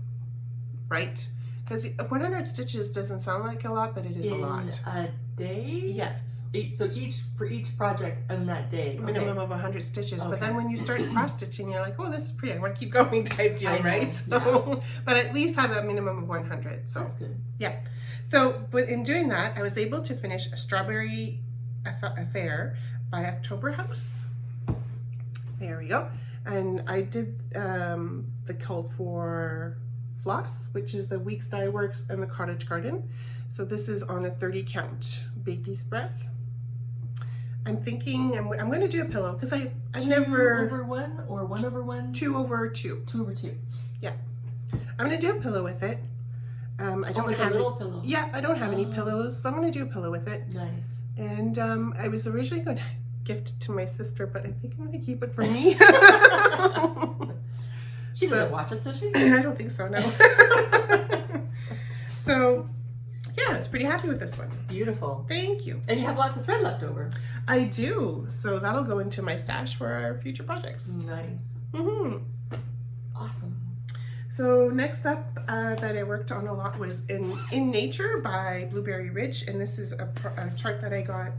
right? Because 100 stitches doesn't sound like a lot, but it is In a lot. a day. Yes, So for each project on that day. minimum of 100 stitches. But Okay. then when you start cross stitching, you're like, oh, this is pretty. I want to keep going type deal, I know, right? So, but at least have a minimum of 100. So That's good. So, but in doing that, I was able to finish a Strawberry Affair by October House. There we go. And I did the called for Floss, which is the Weeks Dye Works and the Cottage Garden. So this is on a 30 count baby's breath. I'm thinking I'm going to do a pillow because I've 2 never over 1 or 1 over 1. 2 over 2. 2 over 2. I'm going to do a pillow with it. I don't like have a little pillow. Yeah, I don't have any Oh. pillows, so I'm going to do a pillow with it. Nice. And I was originally going to gift it to my sister, but I think I'm going to keep it for me. She So- doesn't watch us, does she? I don't think so, no. So, yeah, I was pretty happy with this one. Beautiful. Thank you. And you have lots of thread left over. I do. So that'll go into my stash for our future projects. Nice. hmm Awesome. So next up that I worked on a lot was In Nature by Blueberry Ridge, and this is a chart that I got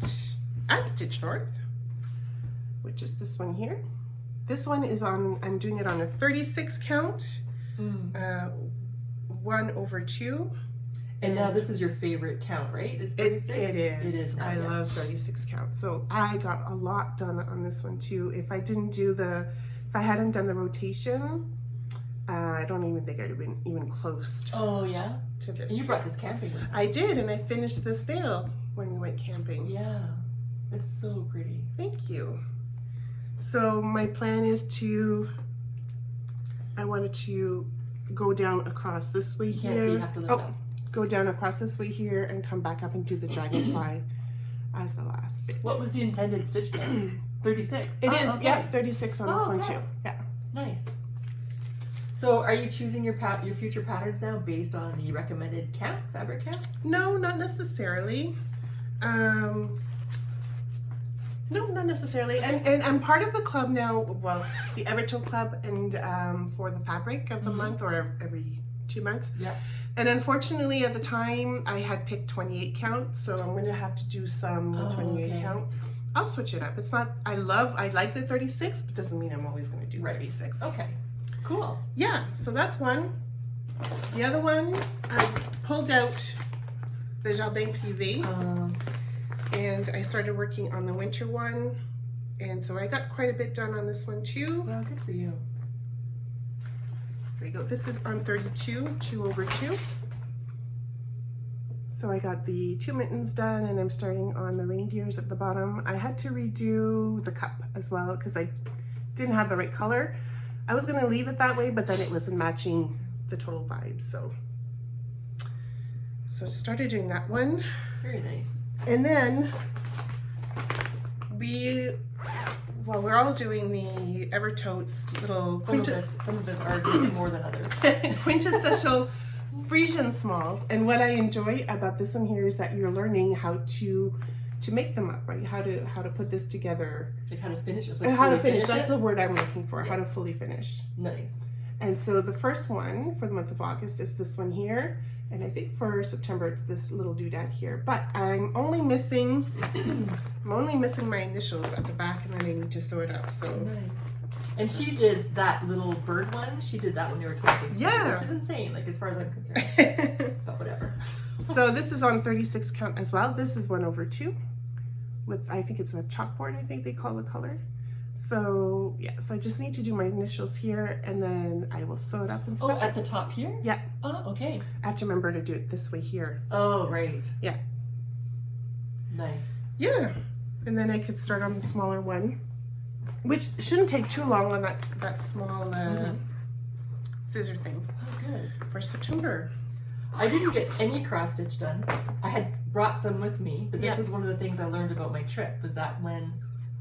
at Stitch North, which is this one here. This one is I'm doing it on a 36 count, 1 over 2. And now this is your favorite count, right? Is 36? It is. It is. Now, I yeah. love 36 count. So I got a lot done on this one too. If I hadn't done the rotation, I don't even think I'd have been even close Oh yeah. to this. And you brought this camping with us. I did, and I finished this veil when we went camping. Yeah. It's so pretty. Thank you. So my plan is I wanted to go down across this way You here. can't see. You have to lift up. Go down across this way here and come back up and do the dragonfly as the last bit. What was the intended stitch count? 36. It is, okay. yeah, 36 on this one okay. too. Yeah. Nice. So are you choosing your future patterns now based on the recommended count, fabric count? No, not necessarily. No, not necessarily. And I'm part of the club now, well, the Everto Club, and for the fabric of the Mhm. month, or every 2 months. Yeah. And unfortunately, at the time, I had picked 28 count, so I'm going to have to do some with Oh, 28 okay. count. I'll switch it up. It's not, I like the 36, but doesn't mean I'm always going to do Right. 36. Okay. Cool. Yeah, so that's one. The other one, I pulled out the Jardin Privé, and I started working on the winter one. And so I got quite a bit done on this one too. Well, good for you. There you go. This is on 32, 2 over 2. So I got the 2 mittens done, and I'm starting on the reindeers at the bottom. I had to redo the cup as well because I didn't have the right color. I was gonna leave it that way, but then it wasn't matching the total vibe. So I started doing that one. Very nice. And then we're all doing the Evertotes little Some of us are doing more than others. quintessential Frisian smalls. And what I enjoy about this one here is that you're learning how to make them up, right? How to put this together. Like how to finish it. How to finish. That's it. the word I'm looking for. Yeah. How to fully finish. Nice. And so the first one for the month of August is this one here. And I think for September it's this little doodad here. But I'm only missing I'm only missing my initials at the back, and then I need to sew it up. So Nice. And she did that little bird one. She did that when they were camping. Too, Yeah. Which is insane, like as far as I'm concerned. But whatever. So this is on 36 count as well. This is 1/2 with, I think it's a chalkboard, I think they call the color. So yeah, so I just need to do my initials here, and then I will sew it up and Oh, stuff. at the top here? Yeah. Oh, okay. I have to remember to do it this way here. Oh, right. Yeah. Nice. Yeah, and then I could start on the smaller one, which shouldn't take too long on that small scissor thing Oh, good. for September. I didn't get any cross stitch done. I had brought some with me, but this Yeah. was one of the things I learned about my trip, was that when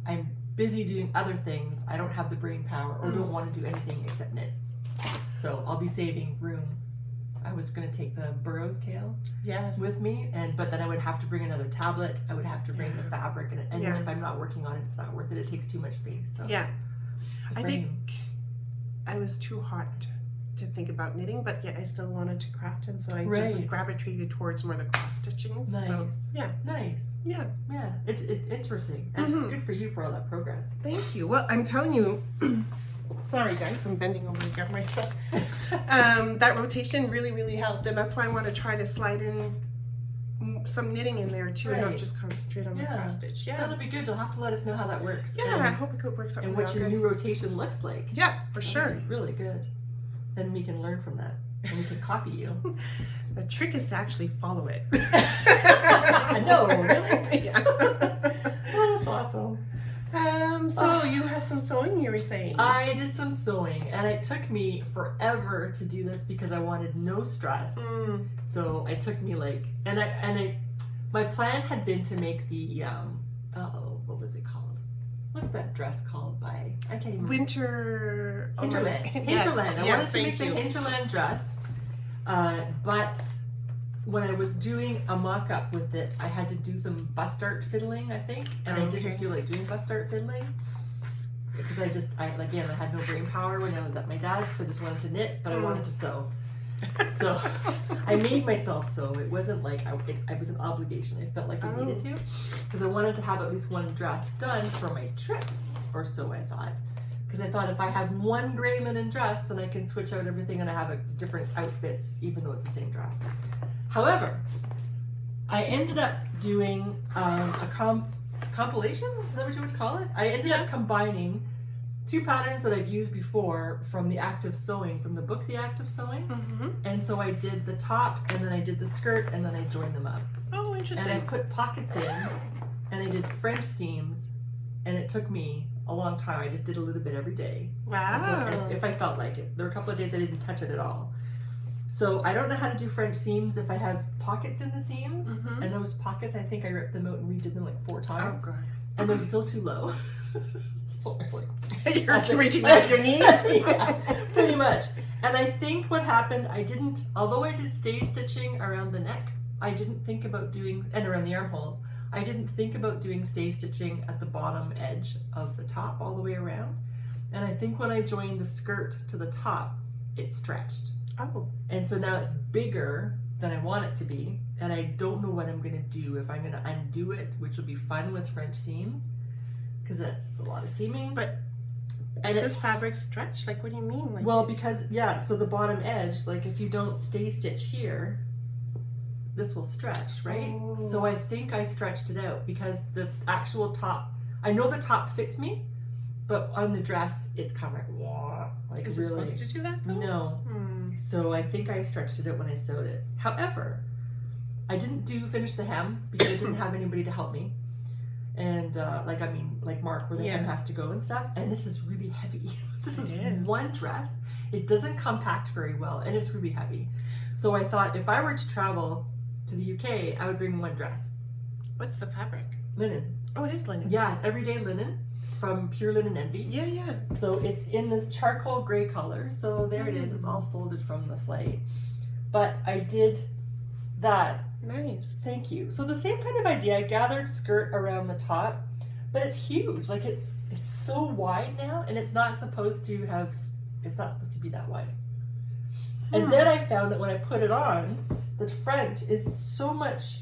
I'm busy doing other things, I don't have the brain power or don't want to do anything except knit. So I'll be saving room. I was going to take the Burrows tail Yes. with me, but then I would have to bring another tablet. I would have to bring the fabric, and Yeah. then if I'm not working on it, it's not worth it. It takes too much space. So Yeah, the I frame. think I was too hot to think about knitting, but yet I still wanted to craft, and so I just Right. gravitated towards more the cross stitching. Nice. So yeah, Nice. yeah. Yeah. It's interesting. And Mhm. good for you for all that progress. Thank you. Well, I'm telling you, sorry guys, I'm bending over to get my stuff. That rotation really, really helped, and that's why I want to try to slide in some knitting in there too, and not Right. just concentrate on the Yeah. cross stitch. Yeah, That'll be good. You'll have to let us know how that works. yeah. I hope it works out And really what your good. new rotation looks like. Yeah, for That'll sure. be really good. Then we can learn from that. And we can copy you. The trick is to actually follow it. No, really? Yeah. Oh, that's awesome. So you have some sewing, you were saying? I did some sewing, and it took me forever to do this because I wanted no stress. Mm. So it took me like, my plan had been to make the what was it called? What's that dress called by? I can't even remember. Winter Hinterland. Yes, Hinterland. I yes, wanted to make thank the you. Hinterland dress, but when I was doing a mock-up with it, I had to do some bust dart fiddling, I think, and I Okay. didn't feel like doing bust dart fiddling because I had no brain power when I was at my dad's, so I just wanted to knit, but I wanted to sew. So I made myself sew. It wasn't like it was an obligation. I felt like I needed to because I wanted to have at least one dress done for my trip, or so I thought. Because I thought if I have one gray linen dress, then I can switch out everything and I have different outfits, even though it's the same dress. However, I ended up doing a compilation. Is that what you would call it? I ended up combining two patterns that I've used before from the Act of Sewing, from the book The Act of Sewing. Mm-hmm. And so I did the top, and then I did the skirt, and then I joined them up. Oh, interesting. And I put pockets in, and I did French seams, and it took me a long time. I just did a little bit every day. Wow. If I felt like it. There were a couple of days I didn't touch it at all. So I don't know how to do French seams if I have pockets in the seams. Mhm. And those pockets, I think I ripped them out and redid them like 4 Oh, times. God. And they're still too low. So it's like, You're reaching out your knees? yeah, pretty much. And I think what happened, although I did stay stitching around the neck, I didn't think about doing, and around the armholes, I didn't think about doing stay stitching at the bottom edge of the top all the way around. And I think when I joined the skirt to the top, it stretched. Oh. And so now it's bigger than I want it to be. And I don't know what I'm going to do, if I'm going to undo it, which will be fun with French seams, because that's a lot of seaming. But and is this fabric stretched? Like, what do you mean? Like, well, because, so the bottom edge, like if you don't stay stitch here, this will stretch, right? Oh. So I think I stretched it out because the actual top, I know the top fits me, but on the dress, it's kind of like is it really. supposed to do that, though? No. Hmm. So I think I stretched it out when I sewed it. However, I didn't finish the hem because I didn't have anybody to help me. And like Mark, where the hem has to go and stuff. And this is really heavy. This is one dress. It doesn't compact very well, and it's really heavy. So I thought if I were to travel to the UK, I would bring one dress. What's the fabric? Linen. Oh, it is linen. Yeah, it's everyday linen from Pure Linen Envy. Yeah, yeah. So it's in this charcoal gray color. So there it is. It's all folded from the flight. But I did that. Nice. Thank you. So the same kind of idea. I gathered skirt around the top, but it's huge. Like it's so wide now, and it's not supposed to be that wide. And then I found that when I put it on, the front is so much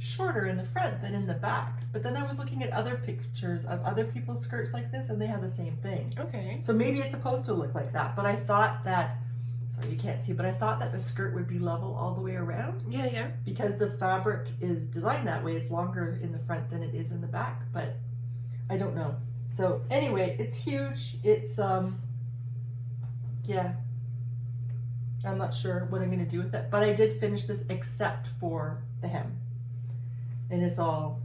shorter in the front than in the back. But then I was looking at other pictures of other people's skirts like this, and they have the same thing. Okay. So maybe it's supposed to look like that, but I thought that, sorry you can't see, but I thought that the skirt would be level all the way around Yeah, yeah. because the fabric is designed that way. It's longer in the front than it is in the back, but I don't know. So anyway, it's huge. It's, yeah, I'm not sure what I'm going to do with it, but I did finish this except for the hem. And it's all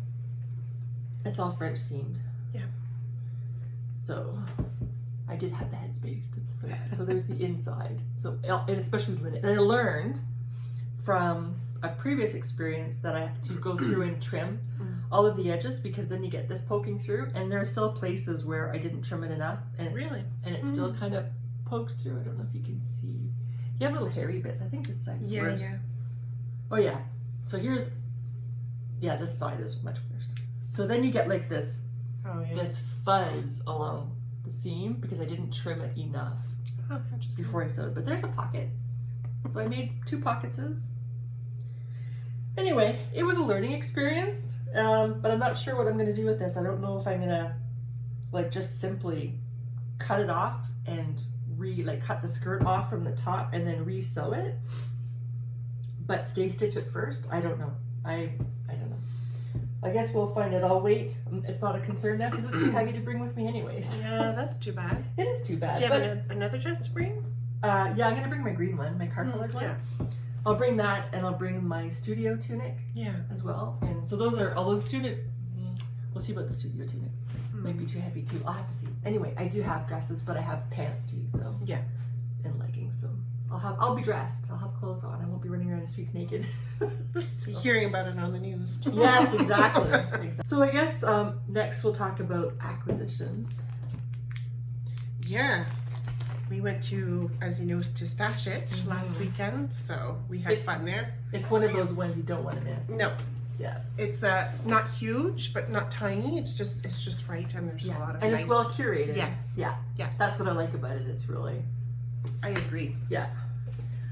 French seamed. Yeah. So I did have the headspace for that. So there's the inside. So, and especially linen. And I learned from a previous experience that I have to go through and trim all of the edges, because then you get this poking through, and there are still places where I didn't trim it enough, and it still kind of pokes through. I don't know if you can see. You have little hairy bits. I think this side is worse. Yeah. Oh yeah. So here's, yeah, this side is much worse. So then you get like this, this fuzz along the seam because I didn't trim it enough before I sewed. But there's a pocket. So I made 2 pocketses. Anyway, it was a learning experience, but I'm not sure what I'm going to do with this. I don't know if I'm going to like just simply cut it off and cut the skirt off from the top and then re-sew it, but stay stitch it first. I don't know. I don't know. I guess we'll find it. I'll wait. It's not a concern now because it's too heavy to bring with me anyways. Yeah, that's too bad. It is too bad. Do you have another dress to bring? Yeah, I'm going to bring my green one, my car-colored one. Yeah. I'll bring that, and I'll bring my studio tunic as well. And so those are, although the tunic, we'll see about the studio tunic. Might be too heavy too. I'll have to see. Anyway, I do have dresses, but I have pants too, so. Yeah. And leggings, so. I'll be dressed. I'll have clothes on. I won't be running around the streets naked. So. Hearing about it on the news. Yes, exactly. So I guess next we'll talk about acquisitions. Yeah. We went to, as you know, to Stash It last weekend, so we had fun there. It's one of those ones you don't want to miss. No. Yeah. It's not huge, but not tiny. It's just right, and there's a lot of it's well curated. Yes. Yeah. Yeah. That's what I like about it. It's really. I agree. Yeah.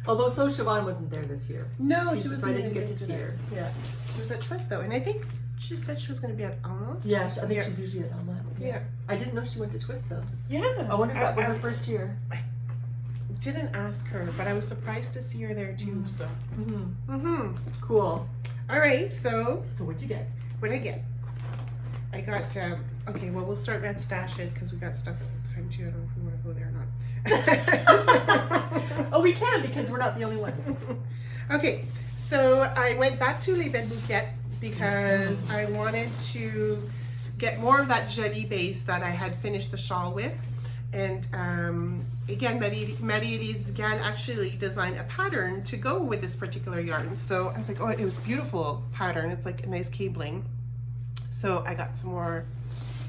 Although Siobhan wasn't there this year. No, she was. So I didn't get to see her. Yeah. She was at Twist though, and I think she said she was going to be at Alma. Yeah, I think she's usually at Alma. Yeah. I didn't know she went to Twist though. Yeah. I wonder if that was her first year. I didn't ask her, but I was surprised to see her there too. So. Cool. All right, so what'd you get? What'd I get? I got, okay, well, we'll start at Stash It because we got stuff at the time too. I don't know if we want to go there or not. Oh, we can because we're not the only ones. Okay, so I went back to Les Belles Bouquettes because I wanted to get more of that jetty base that I had finished the shawl with. And again, Marie-Elise Gall actually designed a pattern to go with this particular yarn. So I was like, oh, it was a beautiful pattern. It's like a nice cabling. So I got some more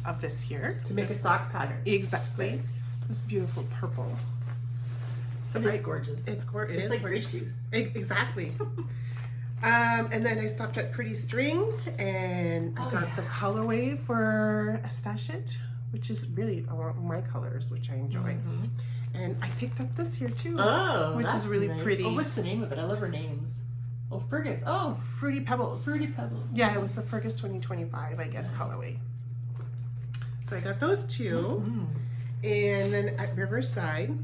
of this here. To make a sock pattern. Exactly. Right. This beautiful purple. So it's gorgeous. It's gorgeous. It's like grape juice. Exactly. And then I stopped at Pretty String and I got the colorway for a Stash It, which is really along my colors, which I enjoy. And I picked up this here too, which is really pretty. Oh, what's the name of it? I love her names. Oh, Fergus. Oh, Fruity Pebbles. Fruity Pebbles. Yeah, it was the Fergus 2025, I guess, colorway. So I got those two. And then at Riverside,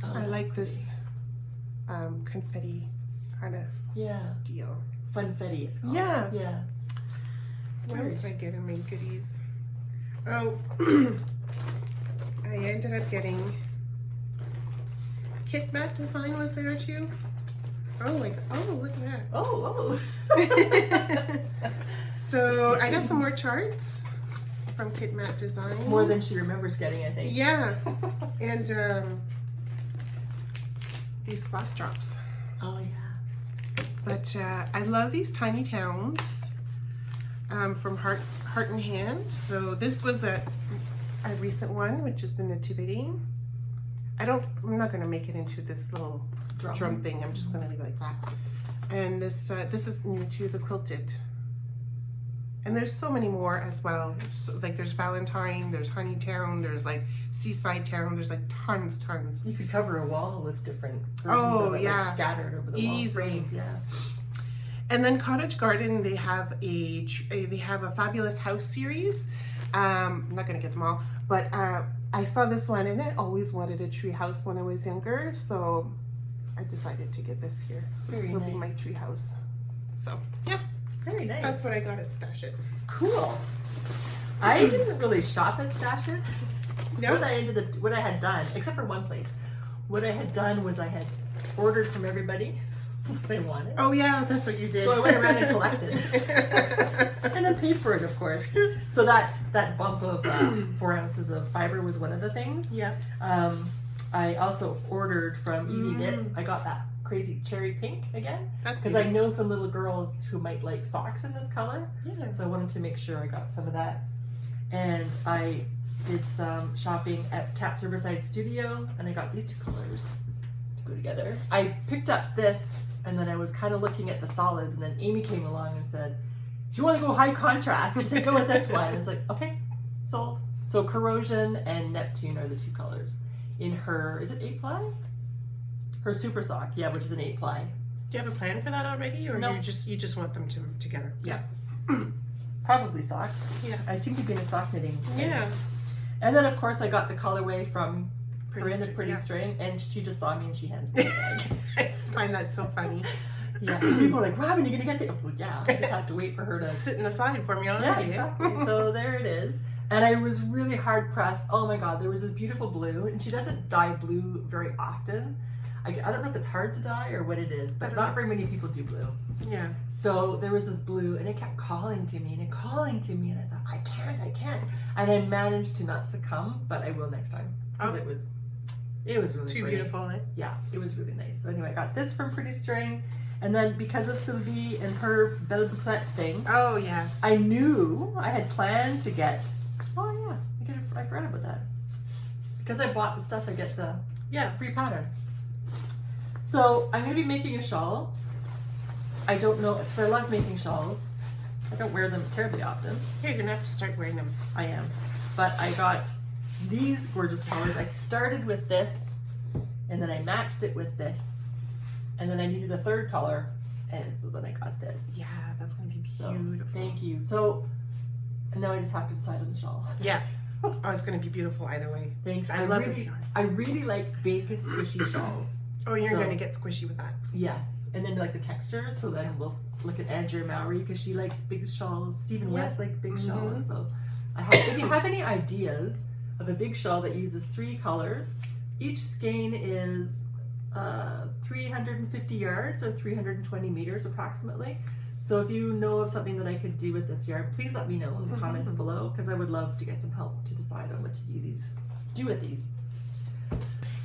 I like this confetti kind of deal. Funfetti, it's called. Yeah. Yeah. What else did I get in my goodies? Oh, I ended up getting Kit Mat Design was there too. Oh, like, oh, look at that. Oh. So I got some more charts from Kit Mat Design. More than she remembers getting, I think. Yeah. And these glass drops. Oh, yeah. But I love these tiny towns from Heart and Hand. So this was a recent one, which is the Nativity. I'm not going to make it into this little drum thing. I'm just going to leave it like that. And this is new to the Quilted. And there's so many more as well. So, like there's Valentine, there's Honeytown, there's like Seaside Town, there's like tons. You could cover a wall with different versions of it, like scattered over the wall. Framed, yeah. And then Cottage Garden, they have a Fabulous House series. I'm not gonna get them all, but I saw this one and I always wanted a tree house when I was younger, so I decided to get this here. So Very this will be nice. my tree house. So yeah, Very nice. that's what I got at Stash It. Cool. I didn't really shop at Stash It. No? What I had done, except for one place, what I had done was I had ordered from everybody what they wanted. Oh yeah, that's what you did. So I went around and collected. And then paid for it, of course. So that bump of 4 ounces of fiber was one of the things. Yeah. I also ordered from Evie Knits. I got that crazy cherry pink again That's because I know some little girls who might like socks in this color. Yeah. So I wanted to make sure I got some of that. And I did some shopping at Cat's Riverside Studio, and I got these 2 colors to go together. I picked up this, and then I was kind of looking at the solids, and then Amy came along and said, if you want to go high contrast, she said, go with this one. And it's like, okay, sold. So Corrosion and Neptune are the 2 colors. In her, is it 8-ply? Her Super Sock, yeah, which is an 8-ply. Do you have a plan for that already, or No. you just want them together? Yeah. Probably socks. Yeah. I seem to be in a sock knitting. Yeah. And then, of course, I got the colorway from her in the Str- Pretty yeah. String, and she just saw me and she hands me the bag. I find that so funny. Yeah, because people are like, Robin, you're gonna get the. Well, yeah, I just have to wait for her to. Sitting aside for me Yeah, already. exactly. So there it is. And I was really hard pressed. Oh my God, there was this beautiful blue, and she doesn't dye blue very often. I don't know if it's hard to dye or what it is, but not very many people do blue. Yeah. So there was this blue, and it kept calling to me and calling to me, and I thought, I can't. And I managed to not succumb, but I will next time because Oh. it was really Too pretty. beautiful, eh? Yeah, it was really nice. So anyway, I got this from Pretty String, and then because of Sylvie and her Belle Bouclette thing, Oh yes. I knew I had planned to get. Oh yeah, I forgot about that. Because I bought the stuff, I get the free pattern. So I'm going to be making a shawl. I don't know, because I love making shawls. I don't wear them terribly often. Here, you're gonna have to start wearing them. I am. But I got these gorgeous colors. I started with this, and then I matched it with this, and then I needed a 3rd color, and so then I got this. Yeah, that's gonna be So, beautiful. thank you. So now I just have to decide on the shawl. Yeah. Oh, it's gonna be beautiful either way. Thanks. I love this yarn. I really like big, squishy shawls. Oh, you're So- gonna get squishy with that. Yes, and then like the textures. So then we'll look at Andrea Mowry because she likes big shawls. Stephen West likes big shawls. So if you have any ideas of a big shawl that uses 3 colors, each skein is 350 yards or 320 meters approximately. So if you know of something that I could do with this yarn, please let me know in the comments below because I would love to get some help to decide on what to do with these.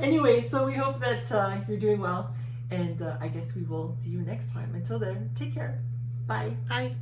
Anyway, so we hope that you're doing well, and I guess we will see you next time. Until then, take care. Bye. Bye.